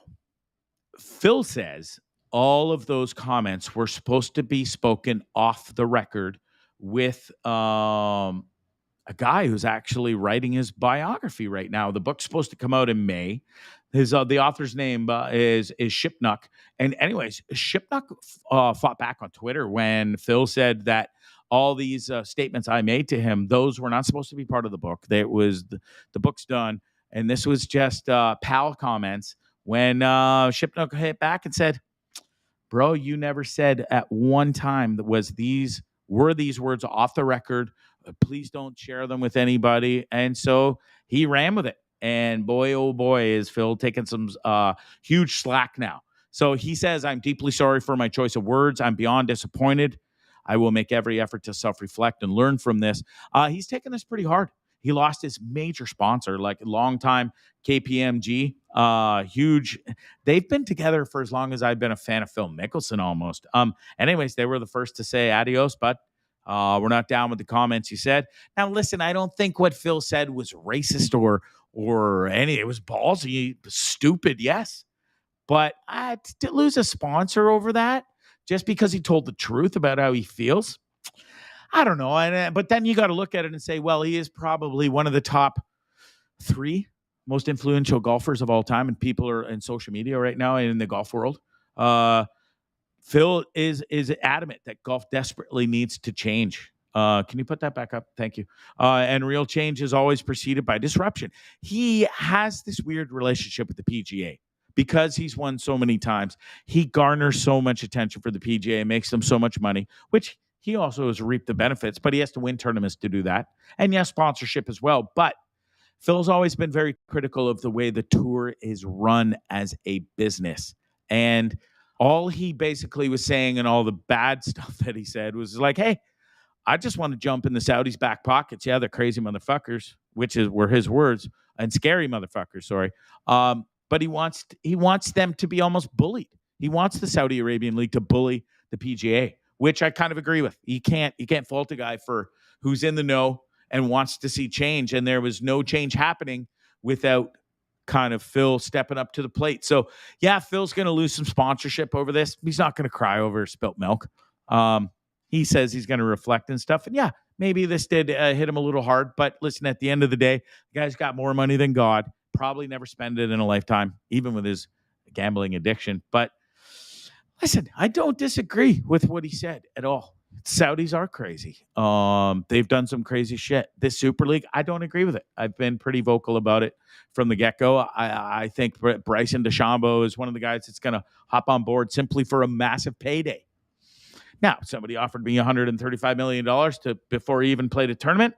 Phil says all of those comments were supposed to be spoken off the record with a guy who's actually writing his biography right now. The book's supposed to come out in May. The author's name is Shipnuck. And anyways, Shipnuck fought back on Twitter when Phil said that all these statements I made to him, those were not supposed to be part of the book. It was the book's done. And this was just pal comments when Shipnuck hit back and said, bro, you never said at one time that were these words off the record. Please don't share them with anybody. And so he ran with it. And boy, oh boy, is Phil taking some huge slack now. So he says, I'm deeply sorry for my choice of words. I'm beyond disappointed. I will make every effort to self-reflect and learn from this. He's taking this pretty hard. He lost his major sponsor, like a long time KPMG, huge. They've been together for as long as I've been a fan of Phil Mickelson almost. Anyways, they were the first to say adios, but we're not down with the comments you said. Now, listen, I don't think what Phil said was racist or any. It was ballsy, stupid, yes. But to lose a sponsor over that just because he told the truth about how he feels, I don't know. But then you got to look at it and say, well, he is probably one of the top 3 most influential golfers of all time, and people are in social media right now and in the golf world. Phil is adamant that golf desperately needs to change. Can you put that back up? Thank you. And real change is always preceded by disruption. He has this weird relationship with the PGA because he's won so many times. He garners so much attention for the PGA, makes them so much money, which he also has reaped the benefits, but he has to win tournaments to do that. And yes, sponsorship as well. But Phil's always been very critical of the way the tour is run as a business. And all he basically was saying and all the bad stuff that he said was like, hey, I just want to jump in the Saudis' back pockets. Yeah, they're crazy motherfuckers, were his words, and scary motherfuckers, sorry. But he wants them to be almost bullied. He wants the Saudi Arabian League to bully the PGA, which I kind of agree with. You can't fault a guy for who's in the know and wants to see change. And there was no change happening without kind of Phil stepping up to the plate. So yeah, Phil's going to lose some sponsorship over this. He's not going to cry over spilt milk. He says he's going to reflect and stuff. And yeah, maybe this did hit him a little hard, but listen, at the end of the day, the guy's got more money than God, probably never spend it in a lifetime, even with his gambling addiction. But listen, I don't disagree with what he said at all. Saudis are crazy. They've done some crazy shit. This Super League, I don't agree with it. I've been pretty vocal about it from the get-go. I think Bryson DeChambeau is one of the guys that's going to hop on board simply for a massive payday. Now, somebody offered me $135 million before he even played a tournament.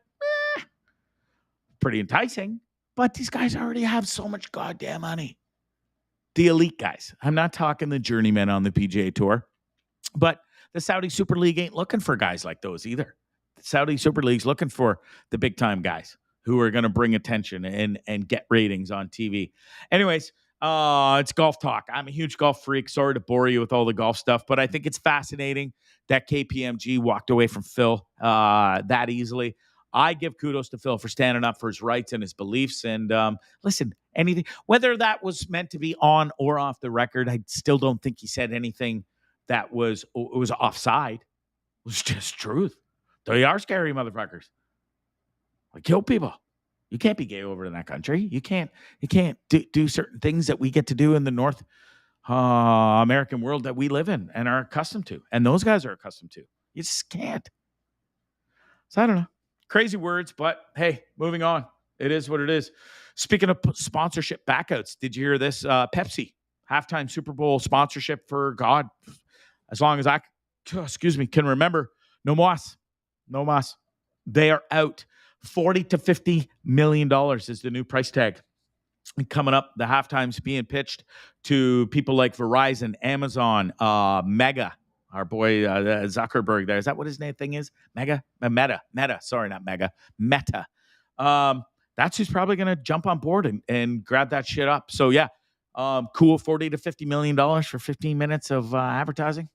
Pretty enticing. But these guys already have so much goddamn money. The elite guys. I'm not talking the journeymen on the PGA Tour. But the Saudi Super League ain't looking for guys like those either. The Saudi Super League's looking for the big-time guys who are going to bring attention and get ratings on TV. Anyways, it's golf talk. I'm a huge golf freak. Sorry to bore you with all the golf stuff, but I think it's fascinating that KPMG walked away from Phil that easily. I give kudos to Phil for standing up for his rights and his beliefs. And listen, anything, whether that was meant to be on or off the record, I still don't think he said anything that was offside. It was just truth. They are scary motherfuckers. kill people. You can't be gay over in that country. You can't do certain things that we get to do in the North American world that we live in and are accustomed to. And those guys are accustomed to. You just can't. So I don't know. Crazy words, but hey, moving on. It is what it is. Speaking of sponsorship backouts, did you hear this? Pepsi, halftime Super Bowl sponsorship for God. As long as I, can remember. No mas. They are out. $40 to $50 million is the new price tag. And coming up, the halftime's being pitched to people like Verizon, Amazon, Mega, our boy Zuckerberg there. Is that what his thing is? Meta. Sorry, not Mega. Meta. That's who's probably going to jump on board and grab that shit up. So, yeah, cool. $40 to $50 million for 15 minutes of advertising.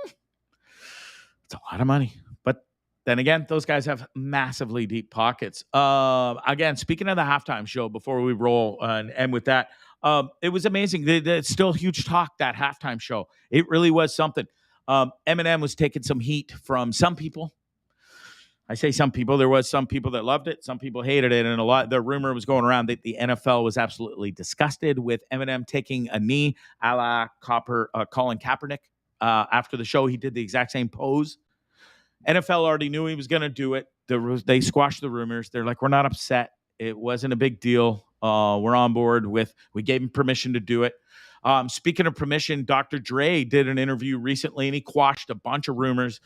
It's a lot of money. But then again, those guys have massively deep pockets. Again, speaking of the halftime show, before we roll and end with that, it was amazing. It's still huge talk, that halftime show. It really was something. Eminem was taking some heat from some people. I say some people. There was some people that loved it. Some people hated it. And the rumor was going around that the NFL was absolutely disgusted with Eminem taking a knee a la Colin Kaepernick. After the show, he did the exact same pose. NFL already knew he was going to do it. They squashed the rumors. They're like, we're not upset. It wasn't a big deal. We're on board with, we gave him permission to do it. Speaking of permission, Dr. Dre did an interview recently, and he quashed a bunch of rumors,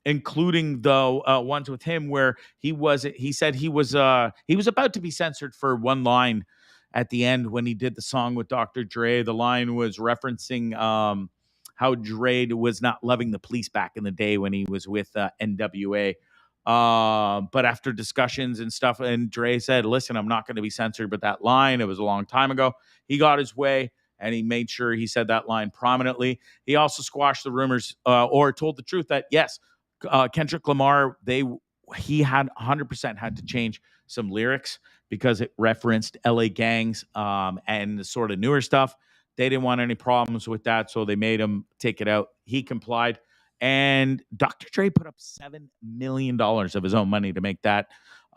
including the ones with him where he said he was about to be censored for one line at the end when he did the song with Dr. Dre. The line was referencing how Dre was not loving the police back in the day when he was with NWA. But after discussions and stuff, and Dre said, listen, I'm not going to be censored, but that line, it was a long time ago. He got his way, and he made sure he said that line prominently. He also squashed the rumors, or told the truth that, yes, Kendrick Lamar, he had 100% had to change some lyrics because it referenced LA gangs and the sort of newer stuff. They didn't want any problems with that, so they made him take it out. He complied. And Dr. Dre put up $7 million of his own money to make that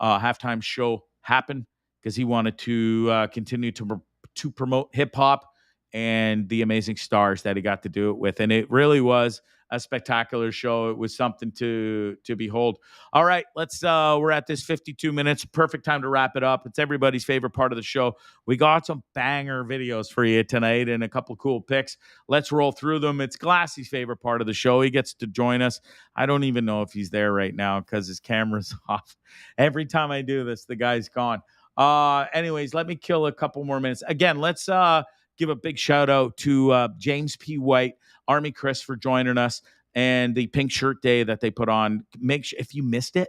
halftime show happen because he wanted to continue to promote hip-hop and the amazing stars that he got to do it with. And it really was a spectacular show. It was something to behold. All right, we're at this 52 minutes. Perfect time to wrap it up. It's everybody's favorite part of the show. We got some banger videos for you tonight and a couple cool picks. Let's roll through them. It's Glassy's favorite part of the show. He gets to join us. I don't even know if he's there right now because his camera's off. Every time I do this, the guy's gone. Anyways, let me kill a couple more minutes. Again, let's give a big shout out to James P. White, Army Chris, for joining us, and the Pink Shirt Day that they put on. Make sure, if you missed it,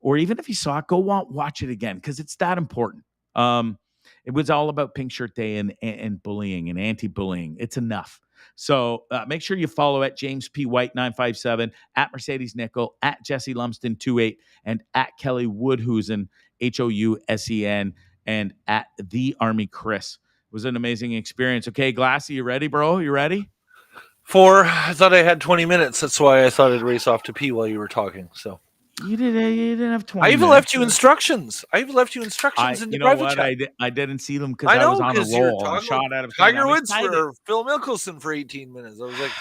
or even if you saw it, go watch it again because it's that important. It was all about Pink Shirt Day and bullying and anti-bullying. It's enough. So make sure you follow at James P. White 957, at Mercedes Nickel, at Jesse Lumsden 28, and at Kelly Woodhusen Housen, and at the Army Chris. It was an amazing experience. Okay, Glassy, you ready, bro? You ready? I thought I had 20 minutes. That's why I thought I'd race off to pee while you were talking. So you didn't have 20. I even left you instructions. in the private chat. I didn't see them because I was on a roll. I shot out of Tiger Woods for Phil Mickelson for 18 minutes. I was like,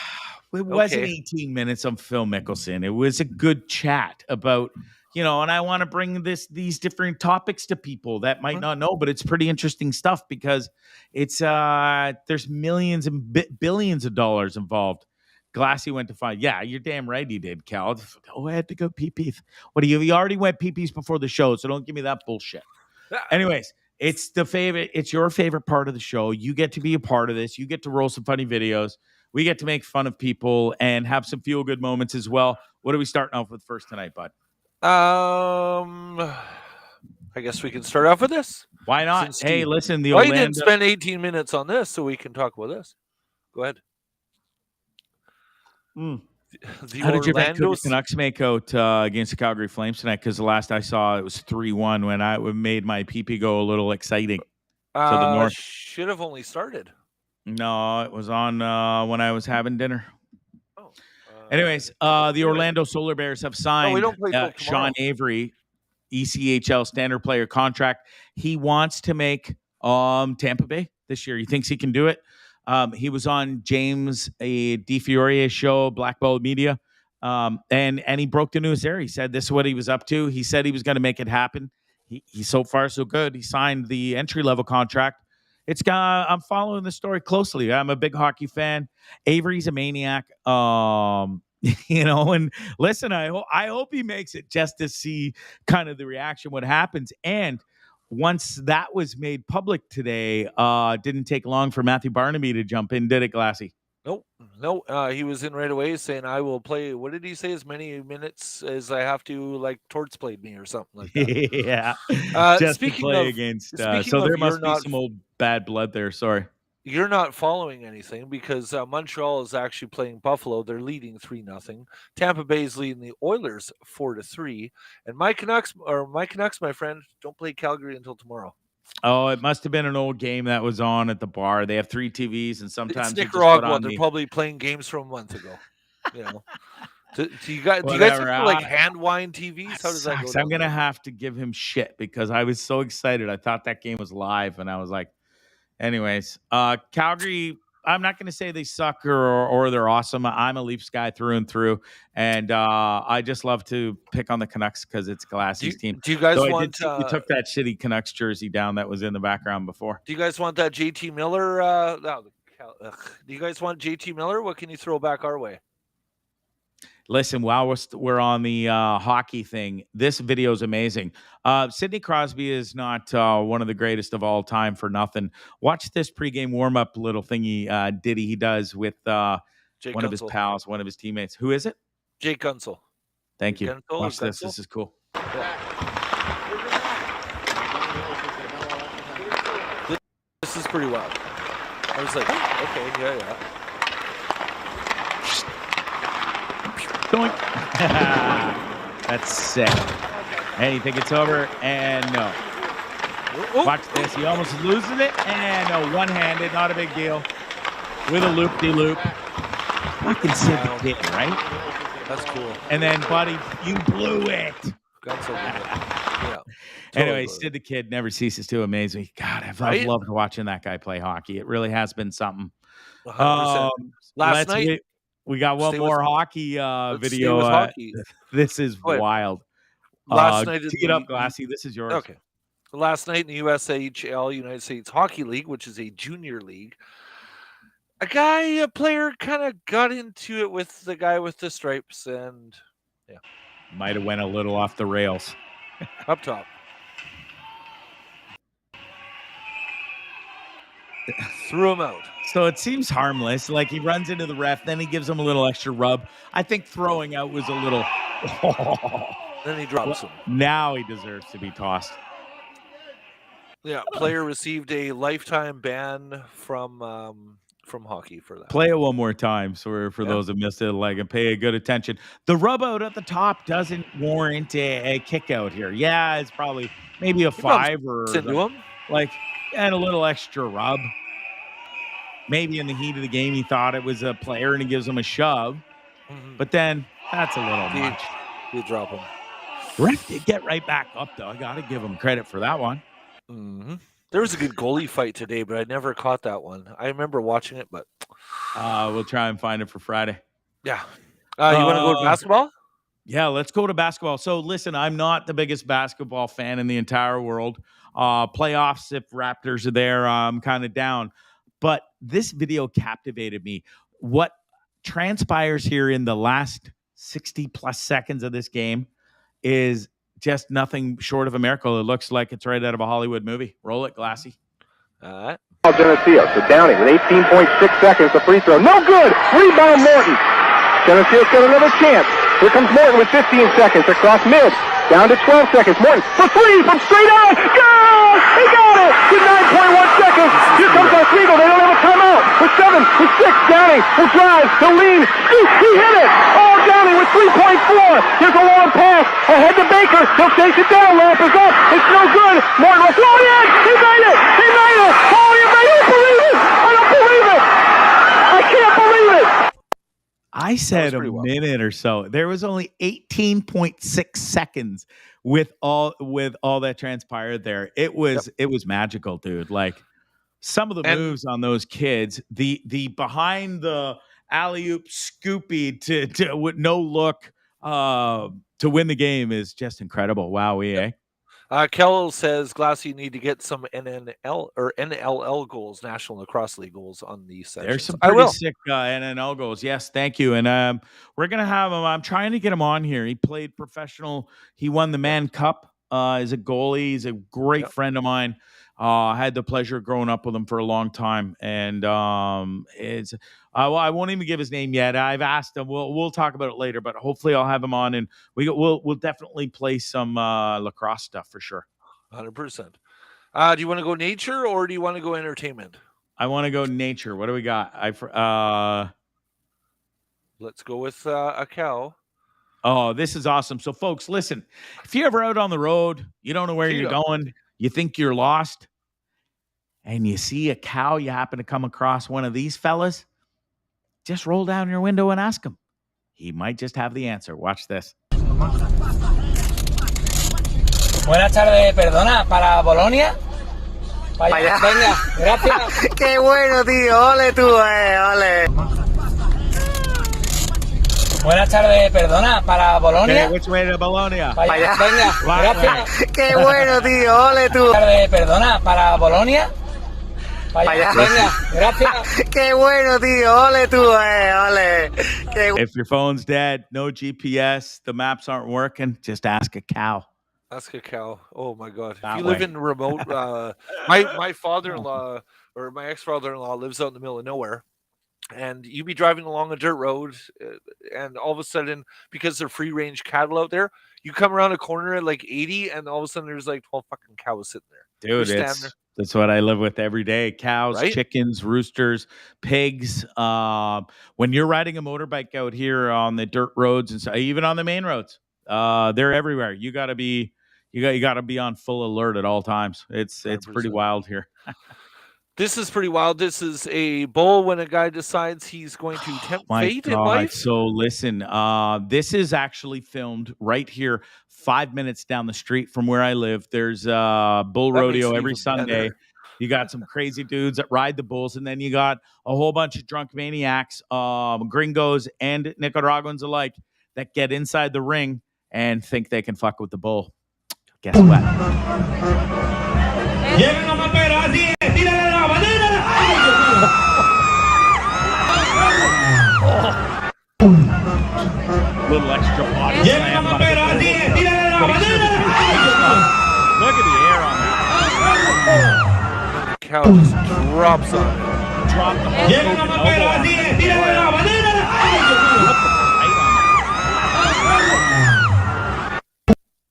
it wasn't 18 minutes of Phil Mickelson. It was a good chat about, and I want to bring these different topics to people that might not know, but it's pretty interesting stuff because it's there's millions and billions of dollars involved. Glassy went to find. Yeah, you're damn right he did, Cal. Oh, I had to go pee-pee. What do you already went pee-pees before the show, so don't give me that bullshit. Anyways, it's your favorite part of the show. You get to be a part of this. You get to roll some funny videos. We get to make fun of people and have some feel-good moments as well. What are we starting off with first tonight, bud? I guess we can start off with this. Why not? Hey, listen, I didn't spend 18 minutes on this, so we can talk about this. Go ahead. How did your Vancouver Canucks make out against the Calgary Flames tonight? Because the last I saw, it was 3-1 when I made my PP go a little exciting. To the north. Should have only started. No, it was on when I was having dinner. Anyways, the Orlando Solar Bears have signed Sean Avery. ECHL standard player contract. He wants to make Tampa Bay this year. He thinks he can do it. He was on James DeFiorier's show, Black Ball Media, and he broke the news there. He said this is what he was up to. He said he was going to make it happen. He's so far so good. He signed the entry-level contract. I'm following the story closely. I'm a big hockey fan. Avery's a maniac. And listen, I hope he makes it just to see kind of the reaction, what happens. And once that was made public today, didn't take long for Matthew Barnaby to jump in, did it, Glassy? No. He was in right away saying, I will play, what did he say, as many minutes as I have to, like, Torts played me or something like that. Yeah. Just to play against. So there must be some old bad blood there. Sorry. You're not following anything because Montreal is actually playing Buffalo. They're leading 3-0. Tampa Bay is leading the Oilers 4-3. And my Canucks, my friend, don't play Calgary until tomorrow. Oh, it must have been an old game that was on at the bar. They have 3 TVs, and sometimes it's Nicaragua. They're probably playing games from a month ago. Do you guys have like hand wind TVs? How does that go? I'm gonna have to give him shit because I was so excited. I thought that game was live, and I was like, anyways, Calgary. I'm not going to say they suck or they're awesome. I'm a Leafs guy through and through, and I just love to pick on the Canucks because it's Glassy's team. Do you guys want? You took that shitty Canucks jersey down that was in the background before. Do you guys want that JT Miller? Do you guys want JT Miller? What can you throw back our way? Listen, while we're on the hockey thing, this video is amazing. Sidney Crosby is not one of the greatest of all time for nothing. Watch this pregame warm-up little thingy ditty he does with one of his pals, one of his teammates. Who is it? Jake Gunsel. Thank you. Watch this. This is cool. Yeah. This is pretty wild. I was like, okay, yeah. That's sick. And you think it's over? And no. Watch this. He almost loses it. And no, one-handed. Not a big deal. With a loop-de-loop. Fucking Sid the Kid, right? That's cool. And then, buddy, you blew it. Got so good. Yeah. Anyway, Sid the Kid never ceases to amaze me. God, I've loved watching that guy play hockey. It really has been something. Last night. We got one more hockey video. Hockey. This is wild. Last night, tee it up, Glassy. This is yours. Okay. Last night in the USHL, United States Hockey League, which is a junior league, a player kind of got into it with the guy with the stripes, and might have went a little off the rails. Up top. Threw him out. So it seems harmless. Like he runs into the ref, then he gives him a little extra rub. I think throwing out was a little. Then he drops him. Now he deserves to be tossed. Yeah, player received a lifetime ban from hockey for that. Play it one more time, for those that missed it, and pay good attention. The rub out at the top doesn't warrant a kick out here. Yeah, it's probably maybe a 5 or and a little extra rub. Maybe in the heat of the game, he thought it was a player and he gives him a shove. Mm-hmm. But then that's a little much. You drop him. Ref did get right back up, though. I got to give him credit for that one. Mm-hmm. There was a good goalie fight today, but I never caught that one. I remember watching it, but we'll try and find it for Friday. Yeah. You want to go to basketball? Yeah, let's go to basketball. So listen, I'm not the biggest basketball fan in the entire world. Playoffs, if Raptors are there, I'm kind of down. But this video captivated me. What transpires here in the last 60-plus seconds of this game is just nothing short of a miracle. It looks like it's right out of a Hollywood movie. Roll it, Glassy. All right. Geneseo to Downey with 18.6 seconds. The free throw. No good. Rebound Morton. Geneseo's got another chance. Here comes Morton with 15 seconds across mid. Down to 12 seconds. Morton for 3 from straight on. Goal! He got it with 9.1 seconds. Here comes Oswego. They don't have a timeout. With 7, with 6. Downey will drive. He'll lean. Scoop. He hit it. Oh, Downey with 3.4. Here's a long pass. Ahead to Baker. He'll chase it down. Lamp is up. It's no good. Morton will throw it in. He made it. He made it. Oh, you made it. I don't believe it. I don't believe it. I can't believe it. I said a pretty well. minute or so. There was only 18.6 seconds with all that transpired there. It was magical, dude. Like some of the moves on those kids, the behind the alley-oop scoopy to with no look to win the game is just incredible. Wow, Kel says, Glassy, you need to get some NNL or NLL goals, National Lacrosse League goals on these sessions. There's some pretty sick NNL goals. Yes, thank you. And we're going to have him. I'm trying to get him on here. He played professional. He won the Man Cup as a goalie. He's a great friend of mine. I had the pleasure of growing up with him for a long time. And I won't even give his name yet. I've asked him. We'll talk about it later, but hopefully I'll have him on, and we'll definitely play some lacrosse stuff for sure. 100%. Do you want to go nature or do you want to go entertainment? I want to go nature. What do we got? Let's go with a cow. Oh, this is awesome. So, folks, listen. If you're ever out on the road, you don't know where you're going, you think you're lost, and you see a cow, you happen to come across one of these fellas, just roll down your window and ask him. He might just have the answer. Watch this. Buenas tardes, perdona, para Bolonia. Para allá. Venga, gracias. Qué bueno, tío. Ole tú, ole. Buenas tardes, perdona, para Bolonia. Okay, which way to Bologna? Para allá. Venga, gracias. Qué bueno, tío. Ole tú. Buenas tardes, perdona, para Bolonia. Para allá. Venga, gracias. Qué bueno, tío. Ole tú, ole. If your phone's dead, no GPS, the maps aren't working, just ask a cow. Ask a cow. Oh my God! If you live in remote, my father-in-law or my ex-father-in-law lives out in the middle of nowhere, and you be driving along a dirt road, and all of a sudden, because they're free-range cattle out there, you come around a corner at like 80, and all of a sudden there's like 12 fucking cows sitting there. Dude, that's what I live with every day. Cows, right? Chickens, roosters, pigs. When you're riding a motorbike out here on the dirt roads and so, even on the main roads, they're everywhere. You got to be on full alert at all times. It's pretty wild here. This is pretty wild. This is a bull when a guy decides he's going to tempt fate in life. So listen, this is actually filmed right here, 5 minutes down the street from where I live. There's a bull rodeo every Sunday. Better. You got some crazy dudes that ride the bulls, and then you got a whole bunch of drunk maniacs, gringos and Nicaraguans alike, that get inside the ring and think they can fuck with the bull. Guess what? Little extra body slam. Look at the air on that. The cow just drops on it. Drop the whole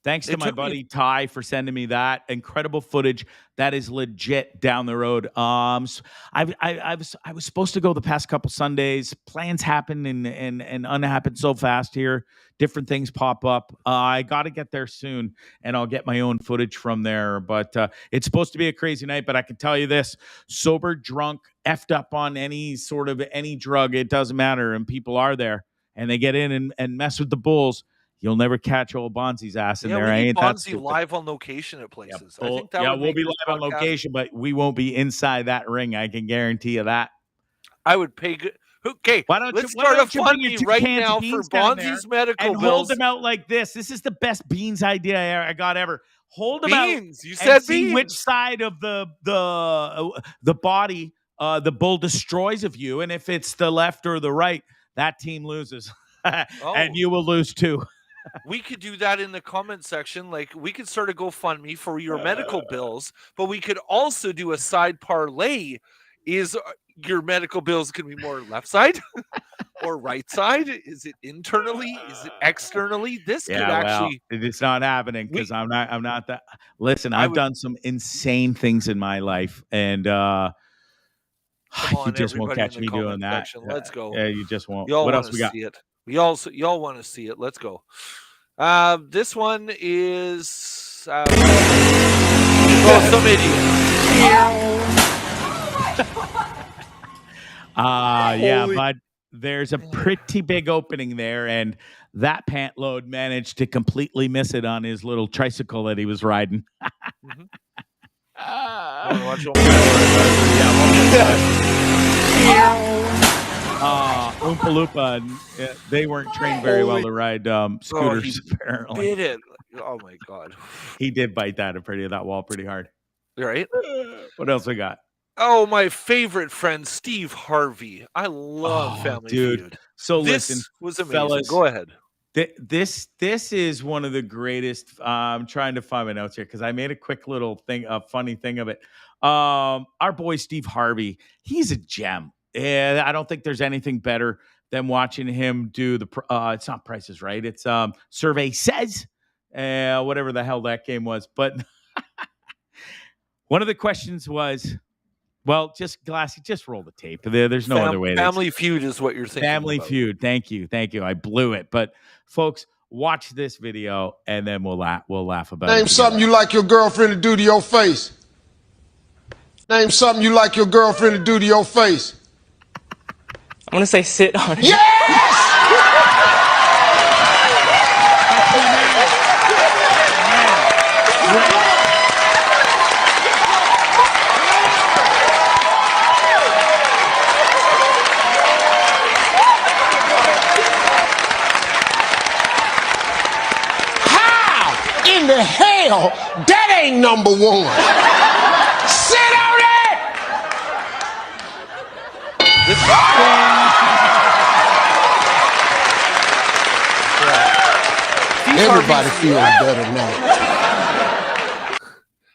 Thanks to my buddy Ty for sending me that incredible footage. That is legit down the road. I was supposed to go the past couple Sundays. Plans happen and unhappen so fast here. Different things pop up. I got to get there soon, and I'll get my own footage from there. But it's supposed to be a crazy night. But I can tell you this: sober, drunk, effed up on any drug, it doesn't matter, and people are there, and they get in and mess with the bulls. You'll never catch old Bonzee's ass in there. I ain't Bondzee live on location at places. Yeah, I think that we'll be live on location, but we won't be inside that ring. I can guarantee you that. I would pay good. Okay, let's start a fund right now for Bonzee's medical and bills. Hold them out like this. This is the best beans idea I got ever. Hold them out. You said and see which side of the body the bull destroys of you, and if it's the left or the right, that team loses, and you will lose too. We could do that in the comment section. Like, we could start a GoFundMe for your medical bills, but we could also do a side parlay. Is your medical bills going to be more left side or right side? Is it internally? Is it externally? This could actually. Well, it's not happening because I'm not that. Listen, I've done some insane things in my life, and you just won't catch me doing that. Let's go. Yeah, you just won't. Y'all what else we got? See it. Y'all want to see it. Let's go. This one is some idiot. Yeah, bud. there's a pretty big opening there, and that pant load managed to completely miss it on his little tricycle that he was riding. Mhm. Oompa Loompa, they weren't trained very well to ride scooters, apparently. Did it? Oh my god. He did bite that wall pretty hard. Right? What else we got? Oh, my favorite friend, Steve Harvey. I love Family Feud. So This listen, was amazing. fellas, Go ahead. This is one of the greatest. I'm trying to find my notes here because I made a quick little thing, a funny thing of it. Our boy Steve Harvey, he's a gem. And I don't think there's anything better than watching him do the. It's not Prices Right. It's Survey Says, whatever the hell that game was. But one of the questions was, well, just Glassy, just roll the tape. There's no other way. Family Feud is what you're thinking. Family Feud. Thank you. I blew it. But folks, watch this video and then we'll laugh about it. Name something you like your girlfriend to do to your face. Name something you like your girlfriend to do to your face. I'm gonna say sit on it. Yes! How in the hell that ain't number one? Sit on it! Everybody feels better now.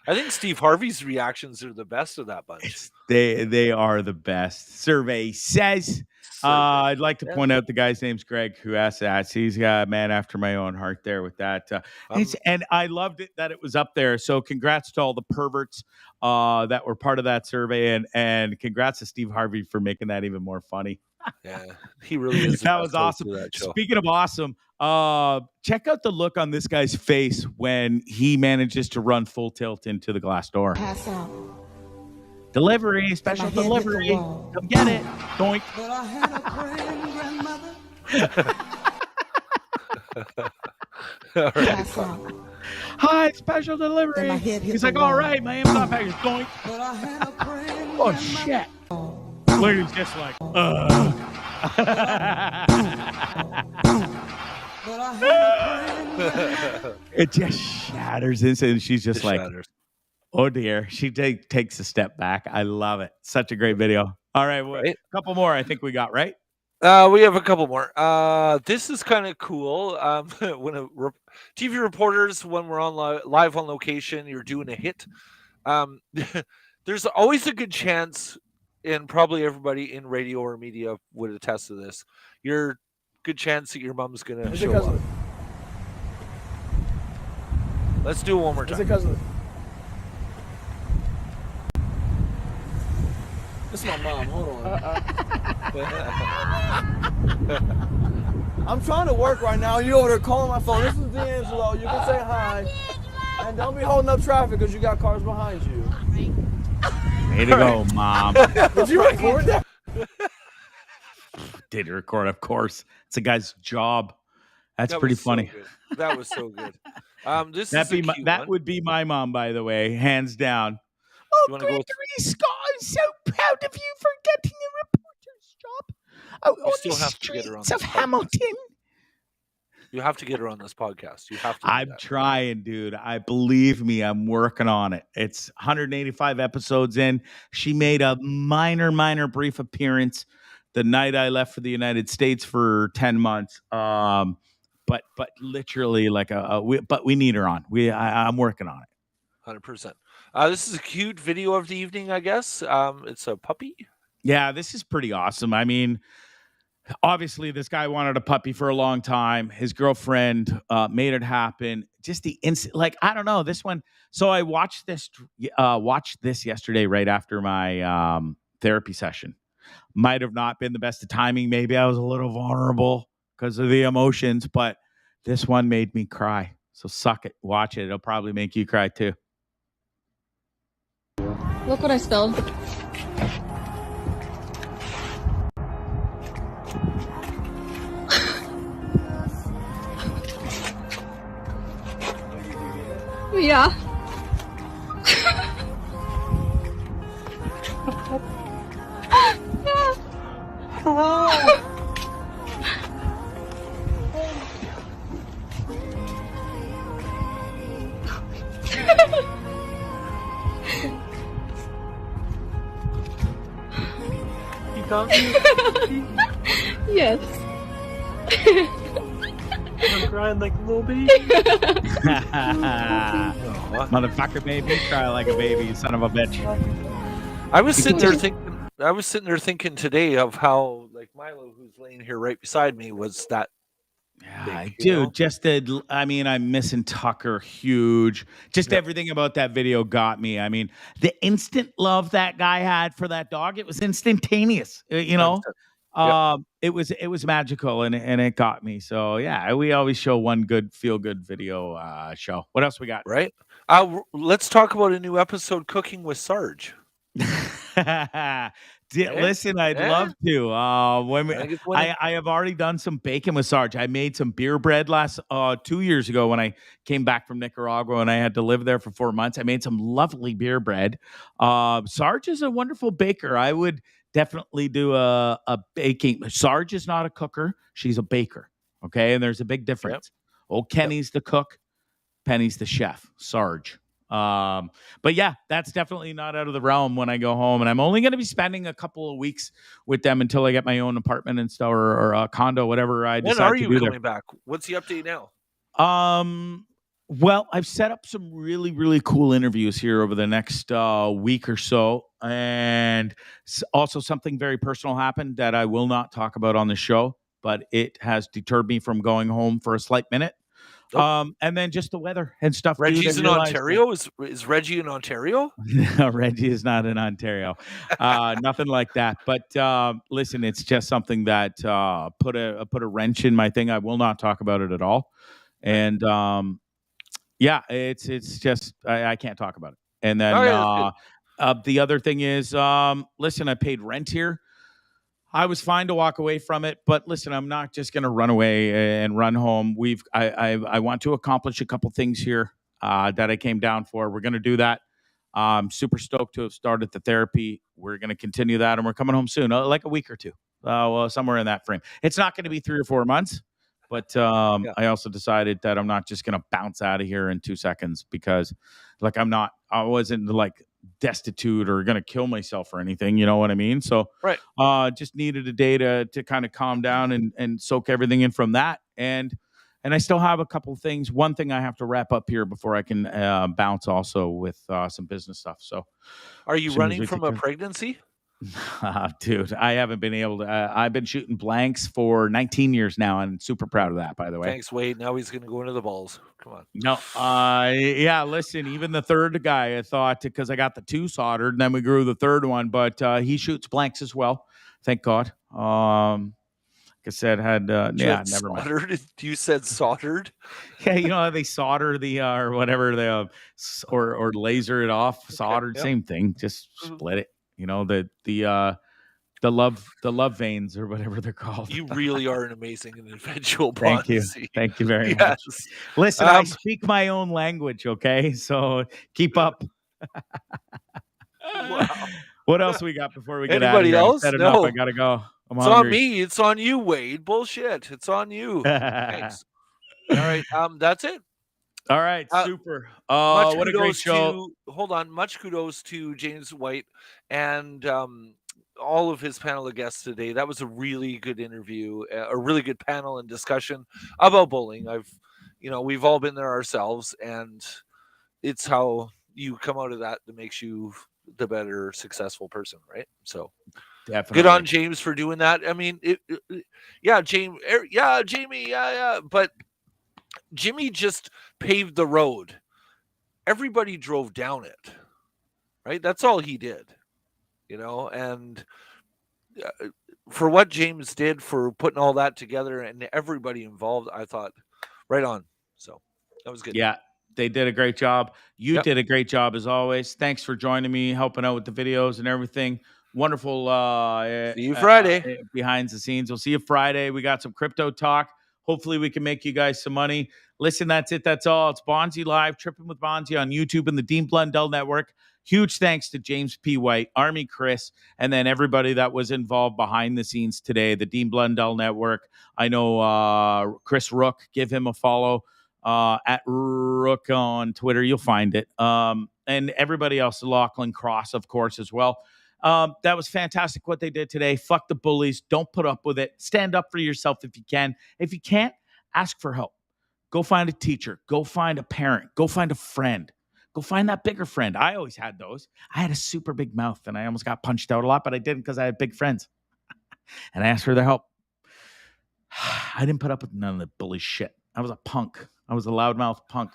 I think Steve Harvey's reactions are the best of that bunch. They are the best. Survey Says. I'd like to point out the guy's name's Greg who asked that. So he's got a man after my own heart there with that. And I loved it that it was up there. So congrats to all the perverts that were part of that survey. And congrats to Steve Harvey for making that even more funny. Yeah, he really is. That was awesome. Speaking of awesome, check out the look on this guy's face when he manages to run full tilt into the glass door. Pass out. Delivery, special delivery. Come get it. Doink. But I had a grandmother. Pass out. Hi, special delivery. He's like, all right, my Amazon package. Doink. But I had a Oh, shit. Lady's just like, It just shatters this, and she's just like, oh dear. She takes a step back. I love it. Such a great video. All right, a couple more I think we got, right? We have a couple more. This is kind of cool. When TV reporters, when we're on live on location, you're doing a hit. There's always a good chance, and probably everybody in radio or media would attest to this, you're good chance that your mom's gonna show up. Let's do it one more time. This is my mom. Hold on. I'm trying to work right now. You over there calling my phone. This is D'Angelo. You can say hi. And don't be holding up traffic because you got cars behind you. Way to go, Mom. Did you record that? Did record, of course. It's a guy's job. That's pretty funny. So that was so good. That would be my mom, by the way, hands down. Oh, Gregory Scott, I'm so proud of you for getting a reporter's job. You still have to get her on this of Hamilton. You have to get her on this podcast. You have to. I'm trying, dude. Believe me, I'm working on it. It's 185 episodes in. She made a minor brief appearance the night I left for the United States for 10 months. But literally but we need her on. I'm working on it. 100%. This is a cute video of the evening, I guess. It's a puppy. Yeah, this is pretty awesome. I mean, obviously, this guy wanted a puppy for a long time. His girlfriend made it happen. Just the instant, I don't know, this one. So I watched this yesterday right after my therapy session. Might have not been the best of timing. Maybe I was a little vulnerable because of the emotions, but this one made me cry. So suck it. Watch it. It'll probably make you cry too. Look what I spilled. Yeah. Hello. You got me? Yes. I'm crying like a little baby. Motherfucker, baby, cry like a baby, you son of a bitch. I was sitting there thinking today of how like Milo, who's laying here right beside me, was that big, you know? Dude, just I'm missing Tucker huge. Just everything about that video got me. I mean, the instant love that guy had for that dog, it was instantaneous. You know, it was magical, and it got me. So yeah, we always show one good feel good video show. What else we got? Right. Let's talk about a new episode, Cooking with Sarge. Listen, I'd love to. I have already done some bacon with Sarge. I made some beer bread last 2 years ago when I came back from Nicaragua and I had to live there for 4 months. I made some lovely beer bread. Sarge is a wonderful baker. I would definitely do a baking. Sarge is not a cooker. She's a baker. Okay. And there's a big difference. Old Kenny's the cook. Penny's the chef. Sarge. But yeah, that's definitely not out of the realm when I go home, and I'm only going to be spending a couple of weeks with them until I get my own apartment and stuff or a condo, whatever I decide to do. When are you coming back? What's the update now? Well, I've set up some really, really cool interviews here over the next week or so, and also something very personal happened that I will not talk about on the show, but it has deterred me from going home for a slight minute. And then just the weather and stuff. Reggie's in Ontario. Is Reggie in Ontario? No, Reggie is not in Ontario. Nothing like that. But listen, it's just something that put a wrench in my thing. I will not talk about it at all. And yeah, it's just I can't talk about it. And then the other thing is, listen, I paid rent here. I was fine to walk away from it, but listen, I'm not just going to run away and run home. I want to accomplish a couple things here that I came down for. We're going to do that. I'm super stoked to have started the therapy. We're going to continue that, and we're coming home soon, like a week or two, well, somewhere in that frame. It's not going to be 3 or 4 months, but I also decided that I'm not just going to bounce out of here in 2 seconds because, like, I wasn't like destitute or going to kill myself or anything, you know what I mean? So just needed a day to kind of calm down and soak everything in from that. And I still have a couple of things. One thing I have to wrap up here before I can bounce also with some business stuff. So are you running from a pregnancy? Dude, I haven't been able to. I've been shooting blanks for 19 years now, and super proud of that, by the way. Thanks, Wade. Now he's going to go into the balls. Come on. No, yeah, listen, even the third guy, I thought, because I got the 2 soldered, and then we grew the third one, but he shoots blanks as well. Thank God. Like I said, never soldered. You said soldered? Yeah, you know how they solder the or whatever they or laser it off, soldered, same thing. Just split it. You know, the love veins or whatever they're called. You really are an amazing individual. Thank you. Thank you very much. Listen, I speak my own language, okay? So keep up. Wow. What else we got before we get out of here? Anybody else? No. I gotta go. It's on me. It's on you, Wade. Bullshit. It's on you. Thanks. All right. That's it. All right, super. What a great show. Hold on. Much kudos to James White and all of his panel of guests today. That was a really good interview, a really good panel and discussion about bowling. We've all been there ourselves, and it's how you come out of that makes you the better, successful person, right? So definitely good on James for doing that. I mean, Jamie, but Jimmy just paved the road. Everybody drove down it, right? That's all he did, and for what James did for putting all that together and everybody involved, I thought right on. So that was good. Yeah, they did a great job. You did a great job as always. Thanks for joining me, helping out with the videos and everything. Wonderful. See you Friday. Behind the scenes. We'll see you Friday. We got some crypto talk. Hopefully we can make you guys some money. Listen, that's it. That's all. It's Bondzee Live, Tripping with Bondzee on YouTube and the Dean Blundell Network. Huge thanks to James P. White, Army Chris, and then everybody that was involved behind the scenes today, the Dean Blundell Network. I know Chris Rook. Give him a follow at Rook on Twitter. You'll find it. And everybody else, Lachlan Cross, of course, as well. That was fantastic what they did today. Fuck the bullies. Don't put up with it. Stand up for yourself if you can. If you can't, ask for help. Go find a teacher. Go find a parent. Go find a friend. Go find that bigger friend. I always had those. I had a super big mouth and I almost got punched out a lot, but I didn't because I had big friends. And I asked for their help. I didn't put up with none of the bully shit. I was a punk. I was a loudmouth punk.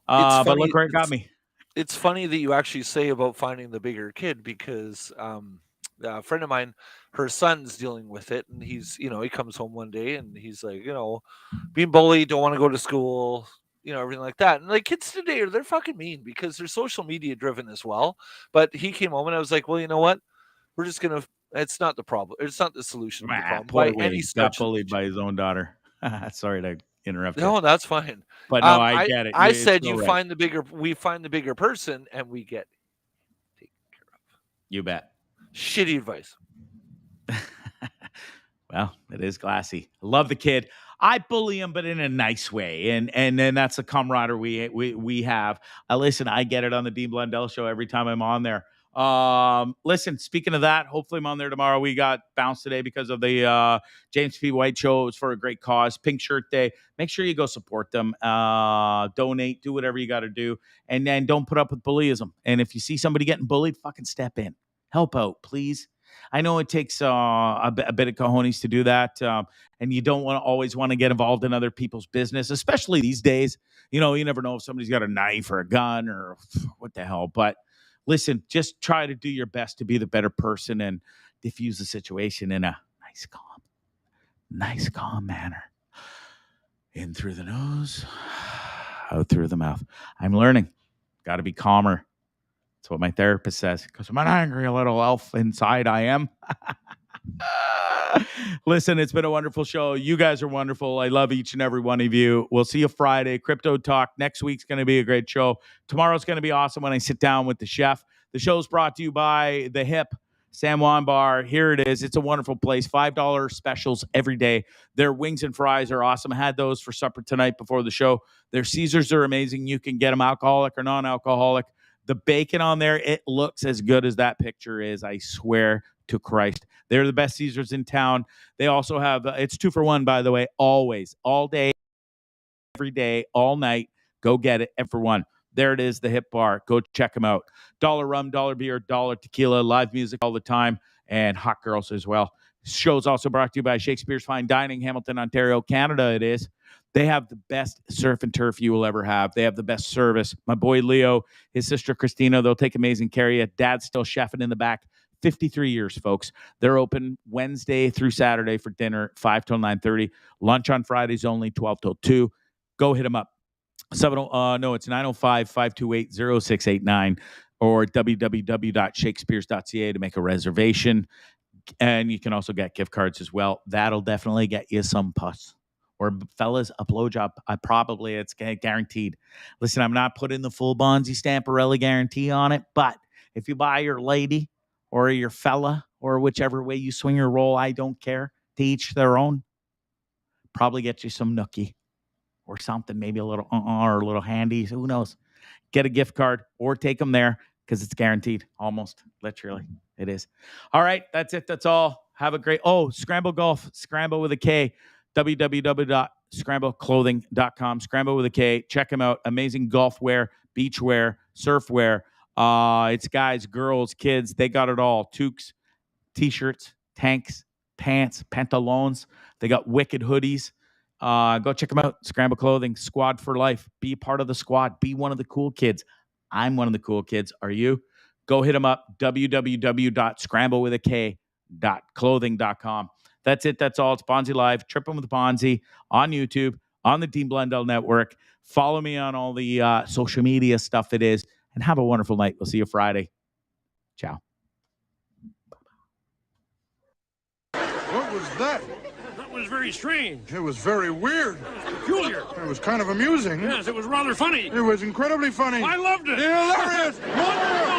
But look where it got me. It's funny that you actually say about finding the bigger kid because a friend of mine, her son's dealing with it, and he's, he comes home one day and he's like, being bullied, don't want to go to school, everything like that. And like kids today, they're fucking mean because they're social media driven as well. But he came home and I was like, well, you know what? We're just gonna. It's not the problem. It's not the solution to the problem. Poor Wade got bullied by his own daughter. Sorry to interrupt. No, that's fine. But no, I get it. I said we find the bigger person, and we get taken care of. You bet. Shitty advice. Well, it is classy. I love the kid. I bully him, but in a nice way, and then that's the camaraderie we have. Listen, I get it on the Dean Blundell show every time I'm on there. Listen, speaking of that, hopefully I'm on there tomorrow. We got bounced today because of the James P. White show. It was for a great cause, Pink Shirt Day. Make sure you go support them, donate, do whatever you got to do, and then don't put up with bullyism. And if you see somebody getting bullied, fucking step in, help out, please. I know it takes a bit of cojones to do that, and you don't always want to get involved in other people's business, especially these days. You never know if somebody's got a knife or a gun or what the hell, but listen, just try to do your best to be the better person and diffuse the situation in a nice, calm manner. In through the nose, out through the mouth. I'm learning. Got to be calmer. That's what my therapist says, because I'm an angry little elf inside I am. Listen, it's been a wonderful show. You guys are wonderful. I love each and every one of you. We'll see you Friday. Crypto Talk. Next week's going to be a great show. Tomorrow's going to be awesome when I sit down with the chef. The show's brought to you by The Hip, San Juan Bar. Here it is. It's a wonderful place. $5 specials every day. Their wings and fries are awesome. I had those for supper tonight before the show. Their Caesars are amazing. You can get them alcoholic or non-alcoholic. The bacon on there, it looks as good as that picture is. I swear to Christ. They're the best Caesars in town. They also have, it's 2 for $1, by the way, always, all day, every day, all night. Go get it, for $1. There it is, the Hip Bar. Go check them out. $1 rum, $1 beer, $1 tequila, live music all the time, and hot girls as well. Show's also brought to you by Shakespeare's Fine Dining, Hamilton, Ontario, Canada. It is. They have the best surf and turf you will ever have. They have the best service. My boy Leo, his sister Christina, they'll take amazing care of you. Dad's still chefing in the back. 53 years, folks. They're open Wednesday through Saturday for dinner, 5 till 9:30. Lunch on Fridays only, 12 till 2. Go hit them up. It's 905-528-0689 or www.shakespeares.ca to make a reservation. And you can also get gift cards as well. That'll definitely get you some puss. Or fellas, a blowjob. It's guaranteed. Listen, I'm not putting the full Bondzee Stamparelli guarantee on it, but if you buy your lady or your fella or whichever way you swing or roll, I don't care. To each their own. Probably get you some nookie or something, maybe a little or a little handy. Who knows? Get a gift card or take them there because it's guaranteed. Almost, literally, it is. All right, that's it. That's all. Have a great. Scramble Golf. Scramble with a K. www.scrambleclothing.com. Scramble with a K. Check them out. Amazing golf wear, beach wear, surf wear. It's guys, girls, kids. They got it all. Toques, t-shirts, tanks, pants, pantalones. They got wicked hoodies. Go check them out. Scramble Clothing. Squad for life. Be part of the squad. Be one of the cool kids. I'm one of the cool kids. Are you? Go hit them up. www.scramblewithak.clothing.com. That's it. That's all. It's Bondzee Live. Tripping with Bondzee on YouTube, on the Dean Blundell Network. Follow me on all the social media stuff it is. And have a wonderful night. We'll see you Friday. Ciao. What was that? That was very strange. It was very weird. Peculiar. It was kind of amusing. Yes, it was rather funny. It was incredibly funny. I loved it. Hilarious. Wonderful.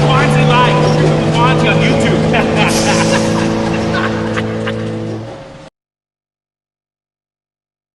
Bondzee Live. Bondzee on YouTube.